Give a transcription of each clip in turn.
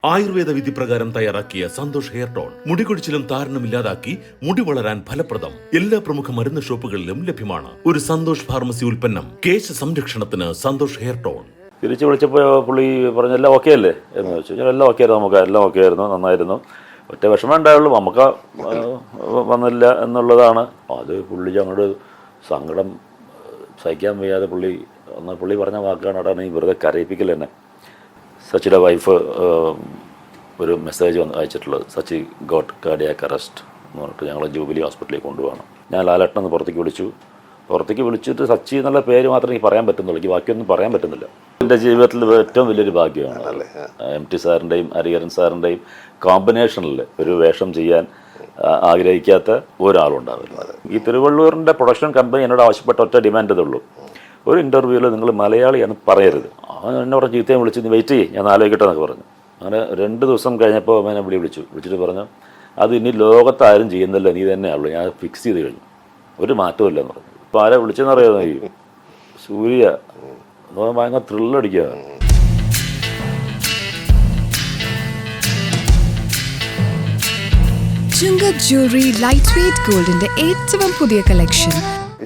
ആയുർവേദ വിധി പ്രകാരം തയ്യാറാക്കിയ സന്തോഷ് ഹെയർ ടോൺ മുടികൊഴിച്ചിലും താരനും ഇല്ലാതാക്കി മുടി വളരാൻ ഫലപ്രദം. എല്ലാ പ്രമുഖ മരുന്ന് ഷോപ്പുകളിലും ലഭ്യമാണ്. ഒരു സന്തോഷ് ഫാർമസി ഉൽപ്പന്നം. കേശ സംരക്ഷണത്തിന് സന്തോഷ് ഹെയർ ടോൺ. തിരിച്ചു വിളിച്ചപ്പോൾ പുള്ളി പറഞ്ഞു എല്ലാം ഓക്കെ അല്ലേ എന്ന് ചോദിച്ചു. ഞാൻ എല്ലാം ഓക്കെ ആയിരുന്നു, നമുക്ക് എല്ലാം ഓക്കെ ആയിരുന്നു, നന്നായിരുന്നു, ഒറ്റ വിഷമം ഉണ്ടായുള്ളൂ നമുക്ക് വന്നില്ല എന്നുള്ളതാണ്. അത് പുള്ളി അങ്ങോട്ട് സങ്കടം സഹിക്കാൻ വയ്യാതെ പുള്ളി പറഞ്ഞ വാക്കാണ് അവിടെ നീ വെറുതെ കരയിപ്പിക്കൽ തന്നെ. സച്ചിയുടെ വൈഫ് ഒരു മെസ്സേജ് അയച്ചിട്ടുള്ളത്, സച്ചി ഗോട്ട് കാർഡിയാക് അറസ്റ്റ് എന്ന് പറഞ്ഞിട്ട് ഞങ്ങൾ ജൂബിലി ഹോസ്പിറ്റലിൽ കൊണ്ടുപോകണം. ഞാൻ ലാലേട്ടനെന്ന് പുറത്തേക്ക് വിളിച്ചിട്ട് സച്ചി എന്നുള്ള പേര് മാത്രമേ എനിക്ക് പറയാൻ പറ്റുന്നുള്ളൂ, എനിക്ക് ബാക്കിയൊന്നും പറയാൻ പറ്റുന്നില്ല. എൻ്റെ ജീവിതത്തിൽ ഏറ്റവും വലിയൊരു ഭാഗ്യമാണ് MT സാറിൻ്റെയും ഹരിഹരൻ സാറിൻ്റെയും കോമ്പിനേഷനിൽ ഒരു വേഷം ചെയ്യാൻ ആഗ്രഹിക്കാത്ത ഒരാളുണ്ടാവില്ല. ഈ തിരുവള്ളൂരിൻ്റെ പ്രൊഡക്ഷൻ കമ്പനി എന്നോട് ആവശ്യപ്പെട്ട ഒറ്റ ഡിമാൻഡ് ഇതുള്ളൂ, ഒരു ഇൻ്റർവ്യൂവിൽ നിങ്ങൾ മലയാളിയാണ് പറയരുത്. എന്നെ പറഞ്ഞ ചീത്തയും വിളിച്ച് നീ വെയിറ്റ് ചെയ്യും, ഞാൻ ആലോചിക്കട്ടെ എന്നൊക്കെ പറഞ്ഞു. അങ്ങനെ 2 ദിവസം കഴിഞ്ഞപ്പോൾ എന്നെ വിളിച്ചിട്ട് പറഞ്ഞു അത് ഇനി ലോകത്താരും ചെയ്യുന്നില്ല, നീ തന്നെയാണല്ലോ, ഞാൻ ഫിക്സ് ചെയ്ത് കഴിഞ്ഞു, ഒരു മാറ്റവും ഇല്ലെന്ന് പറഞ്ഞു. ഇപ്പോൾ ആരെ വിളിച്ചെന്ന് അറിയാമോ? ഈ സൂര്യ ഭയങ്കര ത്രില്ലടിക്കുക. ചുങ്കത് ജ്വല്ലറി ലൈറ്റ് വെയ്റ്റ് ഗോൾഡിന്റെ ഏറ്റവും പുതിയ കളക്ഷൻ.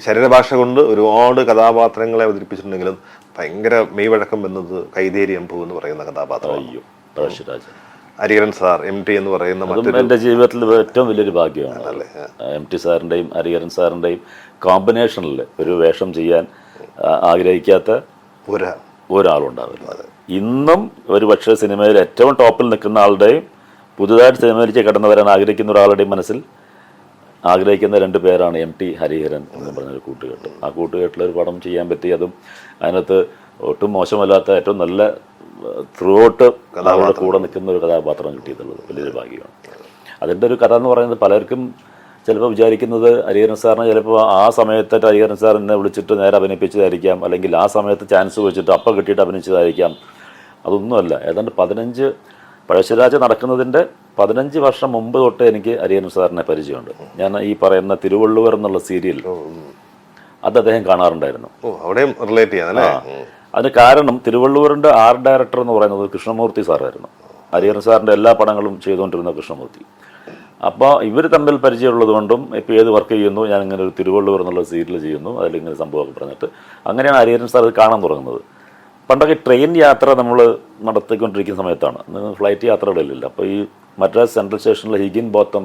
ശരീരഭാഷ കൊണ്ട് ഒരുപാട് കഥാപാത്രങ്ങളെ അവതരിപ്പിച്ചിട്ടുണ്ടെങ്കിലും ഭയങ്കര മെയ്വഴക്കം എന്നത് കൈതേരി അമ്പു എന്ന് പറയുന്ന കഥാപാത്രം. ഹരിഹരൻ സാർ, MT എന്ന് പറയുന്ന എൻ്റെ ജീവിതത്തിൽ ഏറ്റവും വലിയൊരു ഭാഗ്യമാണ്. MT സാറിൻ്റെയും ഹരിഹരൻ സാറിൻ്റെയും കോമ്പിനേഷനിൽ ഒരു വേഷം ചെയ്യാൻ ആഗ്രഹിക്കാത്ത ഒരാളുണ്ടാവില്ല. ഇന്നും ഒരു പക്ഷേ സിനിമയിൽ ഏറ്റവും ടോപ്പിൽ നിൽക്കുന്ന ആളുടെയും പുതുതായിട്ട് സിനിമയിലേക്ക് കടന്നു വരാൻ ആഗ്രഹിക്കുന്ന ഒരാളുടെയും മനസ്സിൽ ആഗ്രഹിക്കുന്ന 2 പേരാണ് MT ഹരിഹരൻ എന്ന് പറഞ്ഞൊരു കൂട്ടുകെട്ട്. ആ കൂട്ടുകെട്ടിലൊരു പടം ചെയ്യാൻ പറ്റി, അതും അതിനകത്ത് ഒട്ടും മോശമല്ലാത്ത ഏറ്റവും നല്ല ത്രൂ ഔട്ട് അവരുടെ കൂടെ നിൽക്കുന്ന ഒരു കഥാപാത്രം കിട്ടിയിട്ടുള്ളത് വലിയൊരു ഭാഗ്യമാണ്. അതിൻ്റെ ഒരു കഥ എന്ന് പറയുന്നത് പലർക്കും ചിലപ്പോൾ വിചാരിക്കുന്നത് ഹരിഹരൻ സാറിനെ ചിലപ്പോൾ ആ സമയത്ത് ഹരിഹരൻ സാർ എന്നെ വിളിച്ചിട്ട് നേരെ അഭിനയിപ്പിച്ചതായിരിക്കാം, അല്ലെങ്കിൽ ആ സമയത്ത് ചാൻസ് വെച്ചിട്ട് അപ്പം കിട്ടിയിട്ട് അഭിനയിച്ചതായിരിക്കാം. അതൊന്നുമല്ല. ഏതാണ്ട് 15 പഴശ്ശിരാജ നടക്കുന്നതിൻ്റെ 15 വർഷം മുമ്പ് തൊട്ട് എനിക്ക് ഹരിഹരൻ സാറിനെ പരിചയമുണ്ട്. ഞാൻ ഈ പറയുന്ന തിരുവള്ളുവർ എന്നുള്ള സീരിയൽ അത് അദ്ദേഹം കാണാറുണ്ടായിരുന്നു. അതിന് കാരണം തിരുവള്ളുവറിൻ്റെ ആർട്ട് ഡയറക്ടർ എന്ന് പറയുന്നത് കൃഷ്ണമൂർത്തി സാറായിരുന്നു. ഹരിഹരൻ സാറിൻ്റെ എല്ലാ പടങ്ങളും ചെയ്തുകൊണ്ടിരുന്ന കൃഷ്ണമൂർത്തി. അപ്പോൾ ഇവർ തമ്മിൽ പരിചയമുള്ളത് കൊണ്ടും ഇപ്പോൾ ഏത് വർക്ക് ചെയ്യുന്നു, ഞാൻ ഇങ്ങനെ ഒരു തിരുവള്ളുവർ എന്നുള്ള സീരിയൽ ചെയ്യുന്നു, അതിലിങ്ങനെ സംഭവമൊക്കെ പറഞ്ഞിട്ട് അങ്ങനെയാണ് ഹരിഹരൻ സാർ അത് കാണാൻ തുടങ്ങുന്നത്. പണ്ടൊക്കെ ട്രെയിൻ യാത്ര നമ്മൾ നടത്തിക്കൊണ്ടിരിക്കുന്ന സമയത്താണ്, ഫ്ലൈറ്റ് യാത്രകളില്ല. അപ്പോൾ ഈ മദ്രാസ് സെൻട്രൽ സ്റ്റേഷനിലെ ഹിഗിൻ ബോത്തം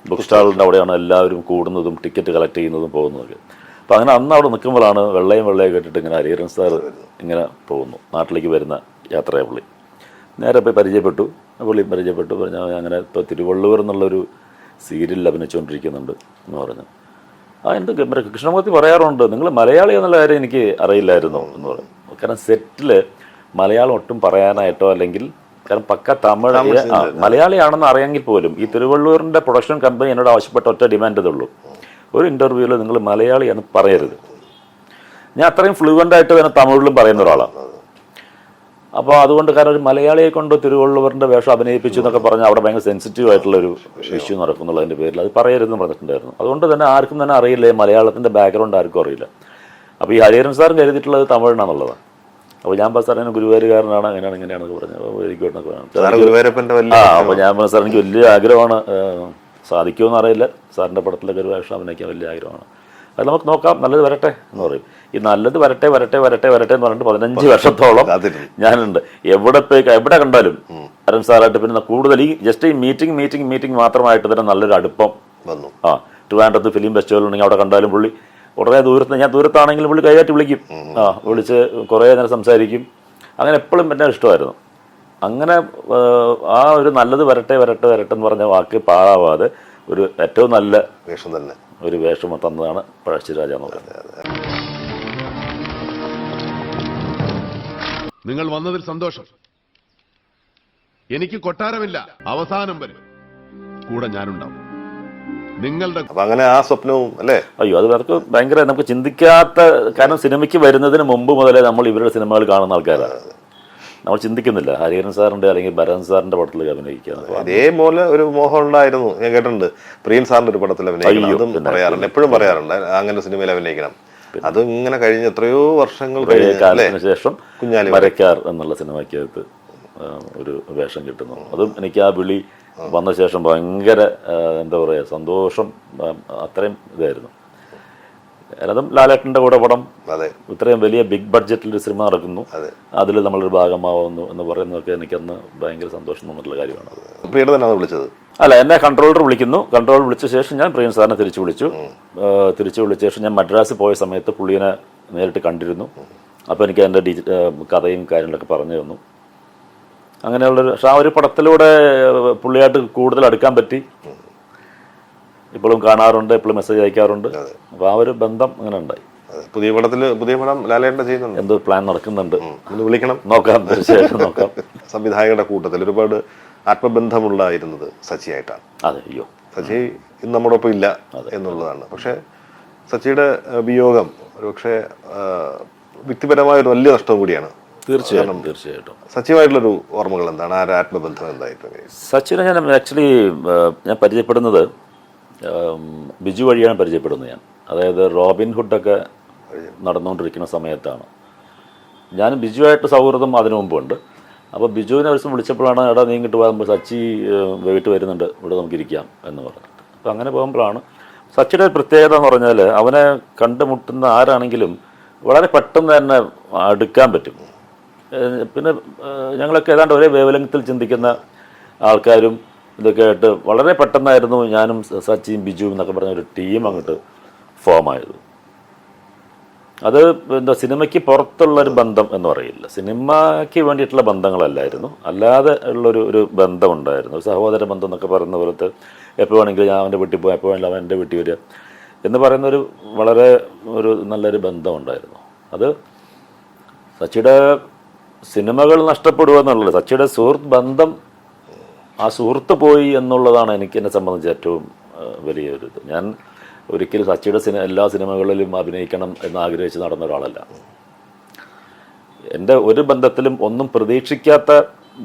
ബുക്ക് സ്റ്റാളിൻ്റെ അവിടെയാണ് എല്ലാവരും കൂടുന്നതും ടിക്കറ്റ് കളക്ട് ചെയ്യുന്നതും പോകുന്നതൊക്കെ. അപ്പോൾ അങ്ങനെ അന്ന് അവിടെ നിൽക്കുമ്പോഴാണ് വെള്ളയും കേട്ടിട്ട് ഇങ്ങനെ ഹരിഹരൻ സാർ ഇങ്ങനെ പോകുന്നു, നാട്ടിലേക്ക് വരുന്ന യാത്രയെ നേരെ പോയി പരിചയപ്പെട്ടു പറഞ്ഞാൽ അങ്ങനെ ഇപ്പോൾ തിരുവള്ളുവർ എന്നുള്ളൊരു സീരിയലിൽ അഭിനയിച്ചുകൊണ്ടിരിക്കുന്നുണ്ട് എന്ന് പറഞ്ഞു. എന്ത് കൃഷ്ണമൂർത്തി പറയാറുണ്ട്, നിങ്ങൾ മലയാളി എന്നുള്ള കാര്യം എനിക്ക് അറിയില്ലായിരുന്നു എന്ന് പറയും. കാരണം സെറ്റിൽ മലയാളം ഒട്ടും പറയാനായിട്ടോ അല്ലെങ്കിൽ കാരണം പക്ക തമിഴ് മലയാളിയാണെന്ന് അറിയാമെങ്കിൽ പോലും ഈ തിരുവള്ളൂരിൻ്റെ പ്രൊഡക്ഷൻ കമ്പനി എന്നോട് ആവശ്യപ്പെട്ട ഒറ്റ ഡിമാൻഡ് ഇതുള്ളൂ, ഒരു ഇൻ്റർവ്യൂവിൽ നിങ്ങൾ മലയാളിയാണ് പറയരുത്. ഞാൻ അത്രയും ഫ്ലുവൻ്റായിട്ട് തന്നെ തമിഴിലും പറയുന്ന ഒരാളാണ്. അപ്പോൾ അതുകൊണ്ട് കാരണം ഒരു മലയാളിയെ കൊണ്ട് തിരുവള്ളുവറിൻ്റെ വേഷം അഭിനയിപ്പിച്ചു എന്നൊക്കെ പറഞ്ഞാൽ അവിടെ ഭയങ്കര സെൻസിറ്റീവ് ആയിട്ടുള്ളൊരു ഇഷ്യൂ നടക്കുന്നുള്ളതിൻ്റെ പേരിൽ അത് പറയരുതെന്ന് പറഞ്ഞിട്ടുണ്ടായിരുന്നു. അതുകൊണ്ട് തന്നെ ആർക്കും തന്നെ അറിയില്ല, മലയാളത്തിൻ്റെ ബാക്ക്ഗ്രൗണ്ട് ആർക്കും അറിയില്ല. അപ്പോൾ ഈ ഹരിഹരൻ സാറും കരുതിയിട്ടുള്ളത് തമിഴിനാന്നുള്ളതാണ്. അപ്പോൾ ഞാൻ സാർ എന്നെ ഗുരുവായൂരുകാരനാണ്, ഇങ്ങനെയാണെന്നൊക്കെ പറഞ്ഞു. അപ്പോൾ ഞാൻ സാർ എനിക്ക് വലിയ ആഗ്രഹമാണ്, സാധിക്കുമെന്ന് അറിയില്ല, സാറിൻ്റെ പടത്തിലൊക്കെ ഒരു വേഷം അഭിനയിക്കാൻ വലിയ ആഗ്രഹമാണ്, അത് നമുക്ക് നോക്കാം, നല്ലത് വരട്ടെ എന്ന് പറയും. ഈ നല്ലത് വരട്ടെ എന്ന് പറഞ്ഞിട്ട് 15 വർഷത്തോളം ഞാനുണ്ട്. എവിടെ കണ്ടാലും ഹരൻ സാറായിട്ട് പിന്നെ കൂടുതൽ ഈ ജസ്റ്റ് ഈ മീറ്റിംഗ് മാത്രമായിട്ട് തന്നെ നല്ലൊരു അടുപ്പം വന്നു. ട്രിവാൻഡ്രത്ത് ഫിലിം ഫെസ്റ്റിവൽ ഉണ്ടെങ്കിൽ അവിടെ കണ്ടാലും പുള്ളി ഉടനെ ഞാൻ ദൂരത്താണെങ്കിലും പുള്ളി കൈകാട്ടി വിളിക്കും, വിളിച്ച് കുറേ നേരം സംസാരിക്കും. അങ്ങനെ എപ്പോഴും എന്നെ ഇഷ്ടമായിരുന്നു. അങ്ങനെ ആ ഒരു നല്ലത് വരട്ടെ എന്ന് പറഞ്ഞ വാക്ക് പാഴാവാതെ ഒരു ഏറ്റവും നല്ല വേഷം തന്നെ ഒരു വേഷം തന്നതാണ് പഴശ്ശിരാജ എന്ന് പറയുന്നത്. നിങ്ങൾ വന്നതിൽ സന്തോഷം. എനിക്ക് കൊട്ടാരമില്ല, അവസാനം വരെ കൂടെ ഞാനുണ്ടാവും. നിങ്ങളുടെ അങ്ങനെ ആ സ്വപ്നവും അല്ലേ? അയ്യോ, അത് അവർക്ക് ഭയങ്കര നമുക്ക് ചിന്തിക്കാത്ത, കാരണം സിനിമയ്ക്ക് വരുന്നതിന് മുമ്പ് മുതലേ നമ്മൾ ഇവരുടെ സിനിമകൾ കാണുന്ന ആൾക്കാരാണ്. നമ്മൾ ചിന്തിക്കുന്നില്ല ഹരിഹരൻ സാറിന്റെ അല്ലെങ്കിൽ ഭരതൻ സാറിന്റെ പടത്തിൽ അഭിനയിക്കുക. അതേപോലെ ഒരു മോഹം ഉണ്ടായിരുന്നു, ഞാൻ കേട്ടിട്ടുണ്ട്. പ്രിയൻ സാറിന്റെ ഒരു പടത്തിൽ അഭിനയിക്കണം പറയാറുണ്ട്, എപ്പോഴും പറയാറുണ്ട് അങ്ങനെ സിനിമയിൽ അഭിനയിക്കണം. അത് ഇങ്ങനെ കഴിഞ്ഞ എത്രയോ വർഷങ്ങൾ കാലത്തിന് ശേഷം കുഞ്ഞാലി മരക്കാർ എന്നുള്ള സിനിമയ്ക്കകത്ത് ഒരു വേഷം കിട്ടുന്നു. അതും എനിക്ക് ആ വിളി വന്ന ശേഷം ഭയങ്കര എന്താ പറയുക സന്തോഷം, അത്രയും ഇതായിരുന്നു. അതും ലാലേട്ടൻ്റെ കൂടെ പടം ഇത്രയും വലിയ ബിഗ് ബഡ്ജറ്റിൽ സിനിമ നടക്കുന്നു, അതിൽ നമ്മളൊരു ഭാഗമാവുന്നു എന്ന് പറയുന്നതൊക്കെ എനിക്കന്ന് ഭയങ്കര സന്തോഷം തോന്നിയിട്ടുള്ള കാര്യമാണ്. പ്രിയയുടെ തന്നെ വിളിച്ചത് അല്ല, എന്നെ കൺട്രോളർ വിളിക്കുന്നു. കൺട്രോളർ വിളിച്ച ശേഷം ഞാൻ പ്രിയൻ സാറിനെ തിരിച്ചു വിളിച്ചു. തിരിച്ചു വിളിച്ച ശേഷം ഞാൻ മദ്രാസിൽ പോയ സമയത്ത് പുള്ളിയെ നേരിട്ട് കണ്ടിരുന്നു. അപ്പോൾ എനിക്ക് അതിൻ്റെ കഥയും കാര്യങ്ങളൊക്കെ പറഞ്ഞു തന്നു. അങ്ങനെയുള്ളൊരു, പക്ഷെ ആ ഒരു പടത്തിലൂടെ പുള്ളിയായിട്ട് കൂടുതൽ അടുക്കാൻ പറ്റി. ഇപ്പോഴും കാണാറുണ്ട്, എപ്പോഴും മെസ്സേജ് അയക്കാറുണ്ട്. അപ്പോൾ ആ ഒരു ബന്ധം അങ്ങനെ ഉണ്ടായി. പുതിയ പടം ലാലേട്ടൻ ചെയ്യുന്നുണ്ട്, എന്തോ പ്ലാൻ നടക്കുന്നുണ്ട്. വിളിക്കണം, നോക്കാം, തീർച്ചയായിട്ടും നോക്കാം. സംവിധായകരുടെ കൂട്ടത്തിൽ ഒരുപാട് ആത്മബന്ധമുണ്ടായിരുന്നത് സച്ചിയായിട്ടാണ്. അതെ, അയ്യോ, സച്ചി ഇന്ന് നമ്മുടെ ഒപ്പം ഇല്ല എന്നുള്ളതാണ്. പക്ഷെ സച്ചിയുടെ വിയോഗം ഒരുപക്ഷെ വ്യക്തിപരമായ ഒരു വലിയ നഷ്ടം കൂടിയാണ്. തീർച്ചയായിട്ടും. സച്ചിയുമായിട്ടുള്ളൊരു ഓർമ്മകൾ എന്താണ്? ആ ആത്മബന്ധം എന്തായിരുന്നു? സച്ചിനെ ഞാൻ ആക്ച്വലി ഞാൻ പരിചയപ്പെടുന്നത് ബിജു വഴിയാണ് പരിചയപ്പെടുന്നത്. ഞാൻ അതായത് റോബിൻ ഹുഡൊക്കെ നടന്നുകൊണ്ടിരിക്കുന്ന സമയത്താണ്. ഞാൻ ബിജുവായിട്ട് സൗഹൃദം അതിനു മുമ്പുണ്ട്. അപ്പോൾ ബിജുവിനെ ഒരു ദിവസം വിളിച്ചപ്പോഴാണ്, എടാ നീ ഇങ്ങോട്ട് പോകുമ്പോൾ സച്ചി വീട്ടിൽ വരുന്നുണ്ട്, ഇവിടെ നമുക്കിരിക്കാം എന്ന് പറഞ്ഞിട്ട്. അപ്പോൾ അങ്ങനെ പോകുമ്പോഴാണ് സച്ചിയുടെ പ്രത്യേകത എന്ന് പറഞ്ഞാൽ, അവനെ കണ്ടുമുട്ടുന്ന ആരാണെങ്കിലും വളരെ പെട്ടെന്ന് തന്നെ അടുക്കാൻ പറ്റും. പിന്നെ ഞങ്ങളൊക്കെ ഏതാണ്ട് ഒരേ വേവലംഗത്തിൽ ചിന്തിക്കുന്ന ആൾക്കാരും ഇതൊക്കെ ആയിട്ട് വളരെ പെട്ടെന്നായിരുന്നു ഞാനും സച്ചിയും ബിജുവും എന്നൊക്കെ പറഞ്ഞ ഒരു ടീം അങ്ങോട്ട് ഫോമായത്. അത് എന്താ, സിനിമയ്ക്ക് പുറത്തുള്ളൊരു ബന്ധം എന്ന് പറയില്ല, സിനിമയ്ക്ക് വേണ്ടിയിട്ടുള്ള ബന്ധങ്ങളല്ലായിരുന്നു, അല്ലാതെ ഉള്ളൊരു ബന്ധമുണ്ടായിരുന്നു. ഒരു സഹോദര ബന്ധം എന്നൊക്കെ പറയുന്ന പോലത്തെ, എപ്പോൾ വേണമെങ്കിലും ഞാൻ അവൻ്റെ വീട്ടിൽ പോയി, എപ്പോൾ വേണമെങ്കിലും അവൻ എൻ്റെ വീട്ടിൽ വരിക എന്ന് പറയുന്നൊരു വളരെ നല്ലൊരു ബന്ധമുണ്ടായിരുന്നു. അത് സച്ചിയുടെ സിനിമകൾ നഷ്ടപ്പെടുക എന്നുള്ളത്, സച്ചിയുടെ സുഹൃത്ത് ബന്ധം, ആ സുഹൃത്ത് പോയി എന്നുള്ളതാണ് എനിക്ക് എന്നെ സംബന്ധിച്ച് ഏറ്റവും വലിയൊരു ഇത്. ഞാൻ ഒരിക്കലും സച്ചിയുടെ എല്ലാ സിനിമകളിലും അഭിനയിക്കണം എന്ന് ആഗ്രഹിച്ച് നടന്ന ഒരാളല്ല. എൻ്റെ ഒരു ബന്ധത്തിലും ഒന്നും പ്രതീക്ഷിക്കാത്ത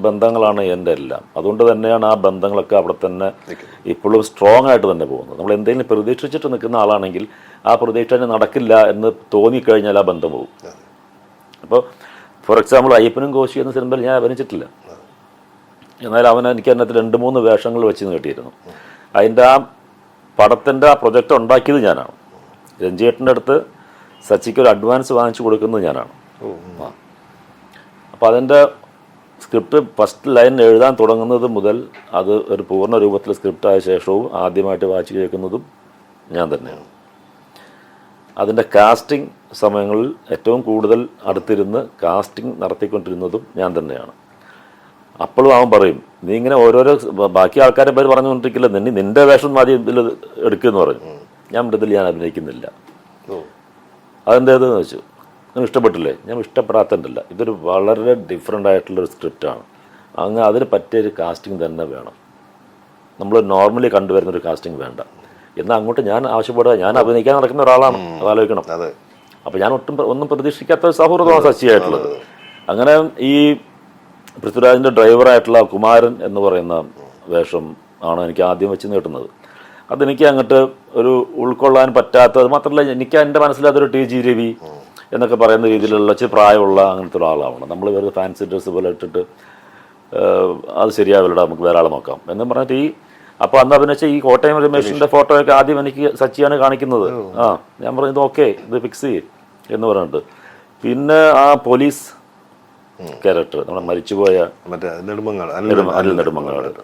ബന്ധങ്ങളാണ് എൻ്റെ എല്ലാം. അതുകൊണ്ട് തന്നെയാണ് ആ ബന്ധങ്ങളൊക്കെ അവിടെ തന്നെ ഇപ്പോഴും സ്ട്രോങ് ആയിട്ട് തന്നെ പോകുന്നത്. നമ്മൾ എന്തെങ്കിലും പ്രതീക്ഷിച്ചിട്ട് നിൽക്കുന്ന ആളാണെങ്കിൽ ആ പ്രതീക്ഷ നടക്കില്ല എന്ന് തോന്നിക്കഴിഞ്ഞാൽ ആ ബന്ധം പോകും. അപ്പോൾ ഫോർ എക്സാമ്പിൾ അയ്യപ്പനും കോശി എന്ന സിനിമയിൽ ഞാൻ അഭിനയിച്ചിട്ടില്ല, എന്നാൽ എനിക്ക് അതിനകത്ത് 2-3 വേഷങ്ങൾ വെച്ച് കിട്ടിയിരുന്നു. അതിൻ്റെ ആ പടത്തിൻ്റെ ആ പ്രൊജക്റ്റ് ഉണ്ടാക്കിയത് ഞാനാണ്. രഞ്ജിയേട്ടൻ്റെ അടുത്ത് സച്ചിക്ക് ഒരു അഡ്വാൻസ് വാങ്ങിച്ചു കൊടുക്കുന്നത് ഞാനാണ്. അപ്പോൾ അതിൻ്റെ സ്ക്രിപ്റ്റ് ഫസ്റ്റ് ലൈൻ എഴുതാൻ തുടങ്ങുന്നത് മുതൽ അത് ഒരു പൂർണ്ണ രൂപത്തിൽ സ്ക്രിപ്റ്റായ ശേഷവും ആദ്യമായിട്ട് വായിച്ചു കേൾക്കുന്നതും ഞാൻ തന്നെയാണ്. അതിൻ്റെ കാസ്റ്റിംഗ് സമയങ്ങളിൽ ഏറ്റവും കൂടുതൽ അടുത്തിരുന്ന് കാസ്റ്റിംഗ് നടത്തിക്കൊണ്ടിരുന്നതും ഞാൻ തന്നെയാണ്. അപ്പോഴും അവൻ പറയും, നീ ഇങ്ങനെ ഓരോരോ ബാക്കി ആൾക്കാരെ പേര് പറഞ്ഞുകൊണ്ടിരിക്കില്ല, നിന്റെ വേഷം മതി ഇതിൽ എടുക്കുമെന്ന് പറഞ്ഞു. ഞാൻ ഇതിൽ ഞാൻ അഭിനയിക്കുന്നില്ല. അതെന്തേതെന്ന് വെച്ചു, നിങ്ങൾ ഇഷ്ടപ്പെട്ടില്ലേ? ഞാൻ ഇഷ്ടപ്പെടാത്തതല്ല, ഇതൊരു വളരെ ഡിഫറെൻ്റ് ആയിട്ടുള്ളൊരു സ്ക്രിപ്റ്റാണ്, അങ്ങ് അതിന് പറ്റിയൊരു കാസ്റ്റിംഗ് തന്നെ വേണം, നമ്മൾ നോർമലി കണ്ടുവരുന്നൊരു കാസ്റ്റിംഗ് വേണ്ട എന്നാൽ അങ്ങോട്ട് ഞാൻ ആവശ്യപ്പെടുക. ഞാൻ അഭിനയിക്കാൻ നടക്കുന്ന ഒരാളാണ്, അതാലോചിക്കണം. അപ്പോൾ ഞാൻ ഒന്നും പ്രതീക്ഷിക്കാത്ത ഒരു സൗഹൃദമാണ് സച്ചിയായിട്ടുള്ളത്. അങ്ങനെ ഈ പൃഥ്വിരാജിൻ്റെ ഡ്രൈവറായിട്ടുള്ള കുമാരൻ എന്ന് പറയുന്ന വേഷം ആണ് എനിക്ക് ആദ്യം വെച്ച് നീട്ടുന്നത്. അതെനിക്ക് അങ്ങോട്ട് ഒരു ഉൾക്കൊള്ളാൻ പറ്റാത്തത് മാത്രമല്ല, എനിക്ക് എൻ്റെ മനസ്സിലതൊരു TG രവി എന്നൊക്കെ പറയുന്ന രീതിയിലുള്ള ഇച്ചിരി പ്രായമുള്ള അങ്ങനത്തെ ഒരാളാവണം. നമ്മൾ വെറുതെ ഫാൻസി ഡ്രസ്സ് പോലെ ഇട്ടിട്ട് അത് ശരിയാവില്ലടാ, നമുക്ക് വേറെ ആളെ നോക്കാം എന്ന് പറഞ്ഞിട്ട് അപ്പോൾ അന്ന് അഭിനയിച്ച ഈ കോട്ടയം രമേശിൻ്റെ ഫോട്ടോയൊക്കെ ആദ്യം എനിക്ക് സച്ചിയാണ് കാണിക്കുന്നത്. ഞാൻ പറഞ്ഞു ഇത് ഓക്കെ, ഇത് ഫിക്സ് ചെയ്യും എന്ന് പറഞ്ഞിട്ട്. പിന്നെ ആ പോലീസ് ക്യാരക്ടർ, നമ്മുടെ മരിച്ചുപോയ അനിൽ നെടുമങ്ങാട്,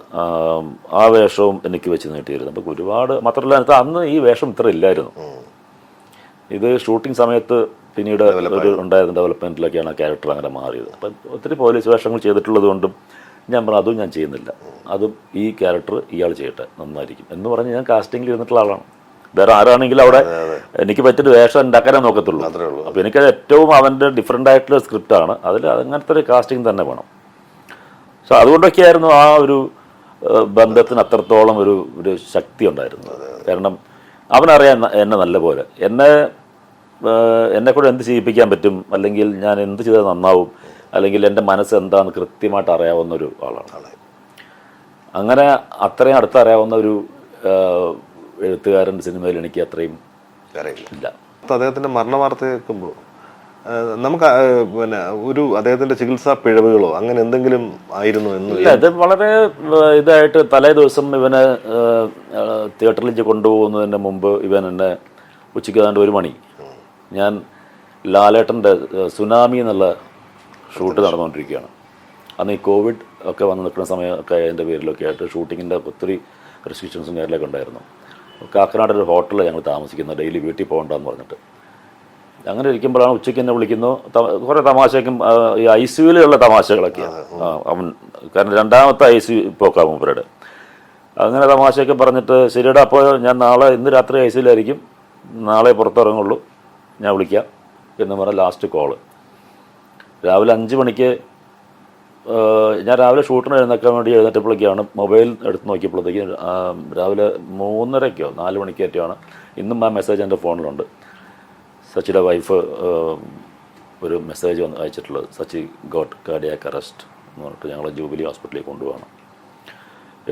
ആ വേഷവും എനിക്ക് വെച്ച് നീട്ടിയിരുന്നു. അപ്പോൾ ഒരുപാട്, മാത്രമല്ല അന്ന് ഈ വേഷം ഇത്ര ഇല്ലായിരുന്നു. ഇത് ഷൂട്ടിംഗ് സമയത്ത് പിന്നീട് ഒരു ഉണ്ടായിരുന്ന ഡെവലപ്മെൻറ്റിലൊക്കെയാണ് ആ ക്യാരക്ടർ അങ്ങനെ മാറിയത്. അപ്പം ഒത്തിരി പോലീസ് വേഷങ്ങൾ ചെയ്തിട്ടുള്ളത് കൊണ്ടും ഞാൻ പറഞ്ഞു അതും ഞാൻ ചെയ്യുന്നില്ല, അതും ഈ ക്യാരക്ടർ ഇയാൾ ചെയ്യട്ടെ, നന്നായിരിക്കും എന്ന് പറഞ്ഞ് ഞാൻ കാസ്റ്റിംഗിൽ ഇരുന്നിട്ടുള്ള ആളാണ്. വേറെ ആരാണെങ്കിലും അവിടെ എനിക്ക് പറ്റിയൊരു വേഷം ഉണ്ടാക്കാനേ നോക്കത്തുള്ളൂ. അപ്പോൾ എനിക്കത് ഏറ്റവും അവൻ്റെ ഡിഫറെൻ്റ് ആയിട്ടുള്ള സ്ക്രിപ്റ്റാണ്, അതിൽ അങ്ങനത്തെ ഒരു കാസ്റ്റിംഗ് തന്നെ വേണം. സോ അതുകൊണ്ടൊക്കെയായിരുന്നു ആ ഒരു ബന്ധത്തിന് അത്രത്തോളം ഒരു ശക്തി ഉണ്ടായിരുന്നു. കാരണം അവനറിയാൻ എന്നെ നല്ല പോലെ, എന്നെക്കൂടെ എന്ത് ചെയ്യിപ്പിക്കാൻ പറ്റും, അല്ലെങ്കിൽ ഞാൻ എന്ത് ചെയ്താൽ നന്നാവും, അല്ലെങ്കിൽ എൻ്റെ മനസ്സ് എന്താണെന്ന് കൃത്യമായിട്ട് അറിയാവുന്നൊരു ആളാണ്. അങ്ങനെ അത്രയും അടുത്തറിയാവുന്ന ഒരു എഴുത്തുകാരൻ സിനിമയിൽ എനിക്ക് അത്രയും ഇല്ല. അദ്ദേഹത്തിൻ്റെ മരണ വാർത്ത കേൾക്കുമ്പോൾ നമുക്ക് പിന്നെ ഒരു അദ്ദേഹത്തിന്റെ ചികിത്സാ പിഴവുകളോ അങ്ങനെ എന്തെങ്കിലും ആയിരുന്നു എന്ന് ഇല്ല, ഇത് വളരെ ഇതായിട്ട് തലേ ദിവസം ഇവനെ തിയേറ്ററിലേക്ക് കൊണ്ടുപോകുന്നതിന് മുമ്പ് ഇവൻ എന്നെ ഉച്ചയ്ക്ക് ഏതാണ്ട് 1 മണി ഞാൻ ലാലേട്ടൻ്റെ സുനാമി എന്നുള്ള ഷൂട്ട് നടന്നുകൊണ്ടിരിക്കുകയാണ്. അന്ന് ഈ കോവിഡ് ഒക്കെ വന്ന് നിൽക്കുന്ന സമയമൊക്കെ അതിൻ്റെ പേരിലൊക്കെ ആയിട്ട് ഷൂട്ടിങ്ങിൻ്റെ ഒത്തിരി റെസ്ട്രിക്ഷൻസും കാര്യങ്ങളൊക്കെ ഉണ്ടായിരുന്നു. കാക്കനാട് ഒരു ഹോട്ടലിൽ ഞങ്ങൾ താമസിക്കുന്നത്, ഡെയിലി വീട്ടിൽ പോകണ്ടെന്ന് പറഞ്ഞിട്ട്. അങ്ങനെ ഇരിക്കുമ്പോഴാണ് ഉച്ചയ്ക്ക് എന്നെ വിളിക്കുന്നു. കുറേ തമാശയ്ക്കും ഈ ICUവിലുള്ള തമാശകളൊക്കെയാണ് അവൻ, കാരണം 2ാമത്തെ ICU പോക്കാണ് മൂപ്പരുടെ. അങ്ങനെ തമാശയൊക്കെ പറഞ്ഞിട്ട് ശരിയടാ അപ്പോൾ ഞാൻ നാളെ ഇന്ന് രാത്രി ICUവിലായിരിക്കും, നാളെ പുറത്തിറങ്ങുള്ളൂ, ഞാൻ വിളിക്കാം എന്ന് പറഞ്ഞ ലാസ്റ്റ് കോള്. രാവിലെ 5 മണിക്ക് ഞാൻ രാവിലെ ഷൂട്ടിന് എഴുന്നേക്കാൻ വേണ്ടി എഴുന്നേറ്റപ്പോഴേക്കാണ് മൊബൈൽ എടുത്ത് നോക്കിയപ്പോഴത്തേക്ക് രാവിലെ 3:30 4 മണിക്കേറ്റാണ്. ഇന്നും ആ മെസ്സേജ് എൻ്റെ ഫോണിലുണ്ട്. സച്ചിയുടെ വൈഫ് ഒരു മെസ്സേജ് അയച്ചിട്ടുള്ളത്, സച്ചി ഗോട്ട് കാർഡിയാക് അറസ്റ്റ് എന്ന് പറഞ്ഞിട്ട് ഞങ്ങൾ ജൂബിലി ഹോസ്പിറ്റലിൽ കൊണ്ടുപോകണം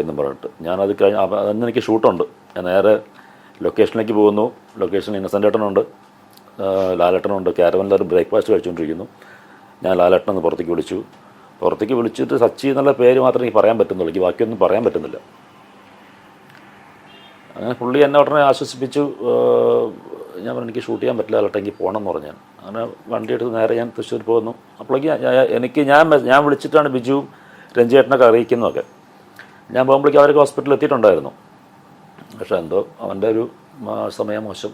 എന്നും പറഞ്ഞിട്ട്. ഞാനത് കഴിഞ്ഞ് അന്ന് എനിക്ക് ഷൂട്ടുണ്ട്. ഞാൻ നേരെ ലൊക്കേഷനിലേക്ക് പോകുന്നു. ലൊക്കേഷനിൽ ഇന്നസെൻ്റ് ഏട്ടനുണ്ട്, ലാലേട്ടനുണ്ട്. ക്യാരവനിൽ ഒരു ബ്രേക്ക്ഫാസ്റ്റ് കഴിച്ചുകൊണ്ടിരിക്കുന്നു. ഞാൻ ലാലേട്ടനൊന്ന് പുറത്തേക്ക് വിളിച്ചിട്ട് സച്ചി എന്നുള്ള പേര് മാത്രമേ എനിക്ക് പറയാൻ പറ്റുന്നുള്ളൂ, എനിക്ക് ബാക്കിയൊന്നും പറയാൻ പറ്റുന്നില്ല. അങ്ങനെ പുള്ളി എന്നെ ഉടനെ ആശ്വസിപ്പിച്ചു. ഞാൻ പറഞ്ഞു എനിക്ക് ഷൂട്ട് ചെയ്യാൻ പറ്റില്ല ലാലേട്ടാ, എനിക്ക് പോകണം എന്ന് പറഞ്ഞാൽ. അങ്ങനെ വണ്ടി എടുത്ത് നേരെ ഞാൻ തൃശ്ശൂർ പോകുന്നു. അപ്പോഴേക്ക് ഞാൻ വിളിച്ചിട്ടാണ് ബിജു രഞ്ജിയേട്ടനൊക്കെ അറിയിക്കുന്നതൊക്കെ. ഞാൻ പോകുമ്പോഴേക്കും അവരൊക്കെ ഹോസ്പിറ്റലിൽ എത്തിയിട്ടുണ്ടായിരുന്നു. പക്ഷേ എന്തോ അവൻ്റെ ഒരു സമയം മോശം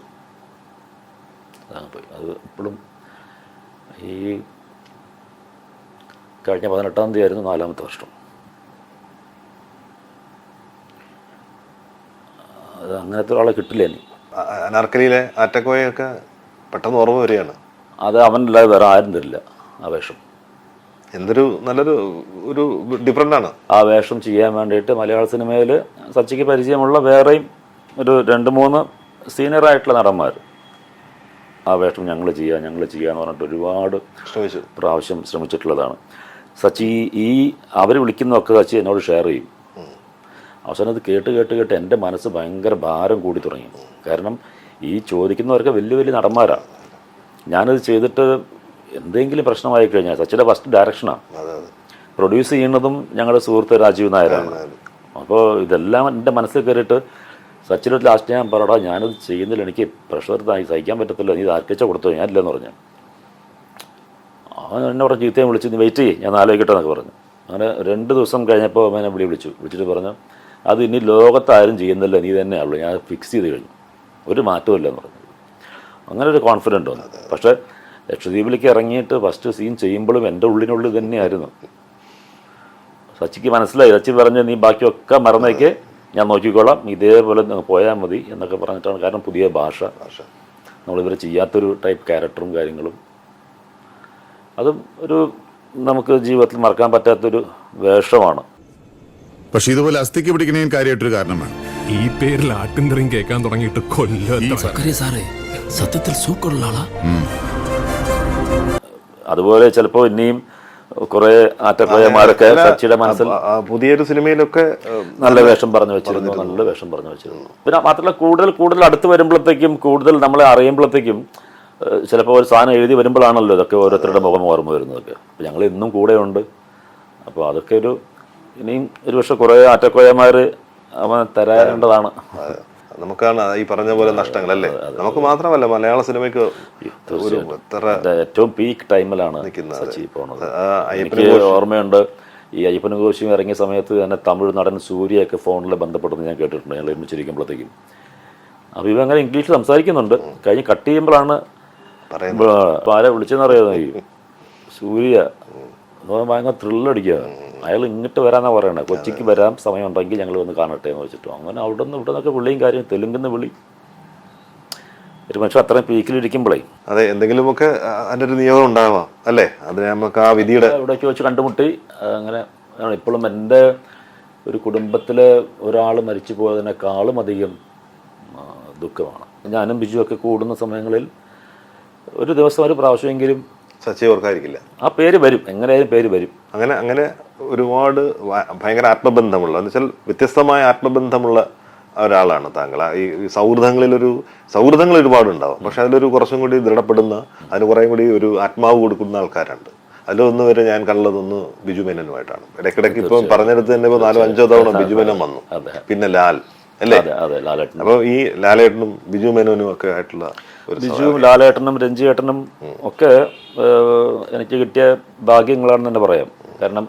പോയി. അത് ഇപ്പോഴും ഈ കഴിഞ്ഞ 18-ാം തീയതി ആയിരുന്നു 4ാമത്തെ വർഷം. അത് അങ്ങനത്തെ ഒരാളെ കിട്ടില്ല ഇനി. അനാർക്കലിയിലെ ആറ്റക്കോയൊക്കെ പെട്ടെന്ന് ഓർമ്മ വരികയാണ്. അത് അവനല്ലാതെ വേറെ ആരും തരില്ല ആ വേഷം. എന്തൊരു നല്ലൊരു ഒരു ഡിഫറൻ്റ് ആണ് ആ വേഷം ചെയ്യാൻ വേണ്ടിയിട്ട്. മലയാള സിനിമയിൽ സച്ചിക്ക് പരിചയമുള്ള വേറെയും ഒരു 2-3 സീനിയറായിട്ടുള്ള നടന്മാർ ആ വേഷം ഞങ്ങൾ ചെയ്യാന്ന് പറഞ്ഞിട്ട് ഒരുപാട് പ്രാവശ്യം ശ്രമിച്ചിട്ടുള്ളതാണ്. സച്ചി അവർ വിളിക്കുന്നതൊക്കെ സച്ചി എന്നോട് ഷെയർ ചെയ്യും. അവസാനം അത് കേട്ട് എൻ്റെ മനസ്സ് ഭയങ്കര ഭാരം കൂടി തുടങ്ങി. കാരണം ഈ ചോദിക്കുന്നവർക്ക് വലിയ വലിയ നടന്മാരാണ്. ഞാനത് ചെയ്തിട്ട് എന്തെങ്കിലും പ്രശ്നമായി കഴിഞ്ഞാൽ, സച്ചിയുടെ ഫസ്റ്റ് ഡയറക്ഷനാണ്, പ്രൊഡ്യൂസ് ചെയ്യുന്നതും ഞങ്ങളുടെ സുഹൃത്ത് രാജീവ് നായരാണ്. അപ്പോൾ ഇതെല്ലാം എൻ്റെ മനസ്സിൽ കയറിയിട്ട് സച്ചിനോട് ലാസ്റ്റ് ഞാൻ പറയടാ ഞാനത് ചെയ്യുന്നില്ല, എനിക്ക് പ്രഷർ സഹിക്കാൻ പറ്റത്തില്ല, നീ ആർക്കിച്ച കൊടുത്തോ, ഞാനില്ലെന്ന് പറഞ്ഞു. അവൻ എന്നെ പറഞ്ഞ ചീത്തയും വിളിച്ച് നീ വെയിറ്റ് ചെയ്യ്, ഞാൻ ആലോചിക്കട്ടെ എന്നൊക്കെ പറഞ്ഞു. അങ്ങനെ 2 ദിവസം കഴിഞ്ഞപ്പോൾ അവനെ വിളിച്ചിട്ട് പറഞ്ഞു അത് ഇനി ലോകത്താരും ചെയ്യുന്നില്ല, നീ തന്നെയാണല്ലോ, ഞാൻ ഫിക്സ് ചെയ്ത് കഴിഞ്ഞു, ഒരു മാറ്റവും ഇല്ലെന്ന് പറഞ്ഞു. അങ്ങനെ ഒരു കോൺഫിഡൻറ്റ് വന്നു. പക്ഷേ ലക്ഷദ്വീപിലേക്ക് ഇറങ്ങിയിട്ട് ഫസ്റ്റ് സീൻ ചെയ്യുമ്പോഴും എൻ്റെ ഉള്ളിനുള്ളിൽ തന്നെയായിരുന്നു. സച്ചിക്ക് മനസ്സിലായി. സച്ചി പറഞ്ഞ് നീ ബാക്കിയൊക്കെ മറന്നേക്ക്, ഞാൻ നോക്കിക്കോളാം, ഇതേപോലെ പോയാൽ മതി എന്നൊക്കെ പറഞ്ഞിട്ടാണ്. കാരണം പുതിയ ഭാഷ, നമ്മളിവരെ ചെയ്യാത്തൊരു ടൈപ്പ് ക്യാരക്ടറും കാര്യങ്ങളും, അതും ഒരു നമുക്ക് ജീവിതത്തിൽ മറക്കാൻ പറ്റാത്തൊരു വേഷമാണ്. പക്ഷെ ഇതുപോലെ അസ്ഥിക്ക് പിടിക്കണേന് കാര്യമായിട്ടൊരു കാരണം വേണം. ഈ പേരിൽ ആട്ടിൻതറിയും കേൾക്കാൻ തുടങ്ങിയിട്ട് സാറേ സത്യത്തിൽ സൂക്കുള്ള ആളാ. അതുപോലെ ചിലപ്പോൾ ഇനിയും കുറെ ആറ്റക്കോയമാരൊക്കെ സച്ചിയുടെ മനസ്സിൽ പുതിയൊരു സിനിമയിലൊക്കെ നല്ല വേഷം പറഞ്ഞു വെച്ചിരുന്നു. പിന്നെ മാത്രമല്ല കൂടുതൽ അടുത്ത് വരുമ്പോഴത്തേക്കും, കൂടുതൽ നമ്മളെ അറിയുമ്പോഴത്തേക്കും, ചിലപ്പോൾ ഒരു സാധനം എഴുതി വരുമ്പോഴാണല്ലോ ഇതൊക്കെ ഓരോരുത്തരുടെ മുഖം ഓർമ്മ വരുന്നതൊക്കെ. അപ്പോൾ ഞങ്ങൾ ഇന്നും കൂടെയുണ്ട്. അപ്പോൾ അതൊക്കെ ഇനിയും ഒരു പക്ഷെ കുറേ ആറ്റക്കോയന്മാർ അവൻ തരേണ്ടതാണ്. നമുക്കാണ് ഈ പറഞ്ഞ പോലെ നഷ്ടങ്ങൾ അല്ലേ, നമുക്ക് മാത്രമല്ല മലയാള സിനിമയ്ക്ക് ഏറ്റവും പീക്ക് ടൈമിലാണ് സച്ചി പോണത്. എനിക്ക് ഓർമ്മയുണ്ട്, ഈ അയ്യപ്പനും കോശിയും ഇറങ്ങിയ സമയത്ത് തന്നെ തമിഴ് നടൻ സൂര്യയൊക്കെ ഫോണിൽ ബന്ധപ്പെടുന്നത് ഞാൻ കേട്ടിട്ടുണ്ട്, ഞങ്ങൾ ഒരുമിച്ചിരിക്കുമ്പോഴത്തേക്കും. അപ്പോൾ ഇവ അങ്ങനെ ഇംഗ്ലീഷ് സംസാരിക്കുന്നുണ്ട്. കഴിഞ്ഞ് കട്ട് ചെയ്യുമ്പോഴാണ് ആരെ വിളിച്ചെന്നറിയാതെ സൂര്യ ഭയങ്കര ത്രില്ലടിക്കുക. അയാൾ ഇങ്ങോട്ട് വരാനാണ് പറയണത്, കൊച്ചിക്ക് വരാൻ സമയമുണ്ടെങ്കിൽ ഞങ്ങൾ വന്ന് കാണട്ടെ എന്ന് വെച്ചിട്ടു. അങ്ങനെ അവിടെ നിന്നൊക്കെ വിളിയും കാര്യം, തെലുങ്കിന്ന് വിളി. ഒരു മനുഷ്യൻ അത്രയും പീക്കിലിരിക്കുമ്പോഴേ അതെ എന്തെങ്കിലുമൊക്കെ അതിൻ്റെ ഒരു നിയോഗം ഉണ്ടാവാം അല്ലേ, അത് നമുക്ക് ആ വിധിയുടെ ഇവിടേക്ക് വെച്ച് കണ്ടുമുട്ടി. അങ്ങനെ ഇപ്പോഴും എൻ്റെ ഒരു കുടുംബത്തിൽ ഒരാൾ മരിച്ചു പോയതിനേക്കാളും അധികം ദുഃഖമാണ്. ഞാനും ബിജുവൊക്കെ കൂടുന്ന സമയങ്ങളിൽ ഒരു ദിവസം ഒരു പ്രാവശ്യമെങ്കിലും സച്ചി ഓർക്കാതിരിക്കില്ല. ആ പേര് വരും, എങ്ങനെയായാലും പേര് വരും. അങ്ങനെ ഒരുപാട് ഭയങ്കര ആത്മബന്ധമുള്ള, എന്ന് വെച്ചാൽ വ്യത്യസ്തമായ ആത്മബന്ധമുള്ള ഒരാളാണ് താങ്കൾ. ഈ സൗഹൃദങ്ങൾ ഒരുപാടുണ്ടാവും, പക്ഷെ അതിലൊരു കുറച്ചും കൂടി ദൃഢപ്പെടുന്ന, അതിന് കുറേ കൂടി ഒരു ആത്മാവ് കൊടുക്കുന്ന ആൾക്കാരുണ്ട്. അതിലൊന്ന് വരെ ഞാൻ കണ്ടതൊന്ന് ബിജു മേനനുമായിട്ടാണ്. ഇടയ്ക്കിടയ്ക്ക് ഇപ്പം പറഞ്ഞെടുത്ത് തന്നെ 4-5 തവണ ബിജു മേനൻ വന്നു, പിന്നെ ലാൽ അല്ലേ. അപ്പൊ ഈ ലാലേട്ടനും ബിജു മേനോനും ഒക്കെ ആയിട്ടുള്ള ബിജുവും ലാലേട്ടനും രഞ്ജിയേട്ടനും ഒക്കെ എനിക്ക് കിട്ടിയ ഭാഗ്യങ്ങളാണെന്ന് തന്നെ പറയാം. കാരണം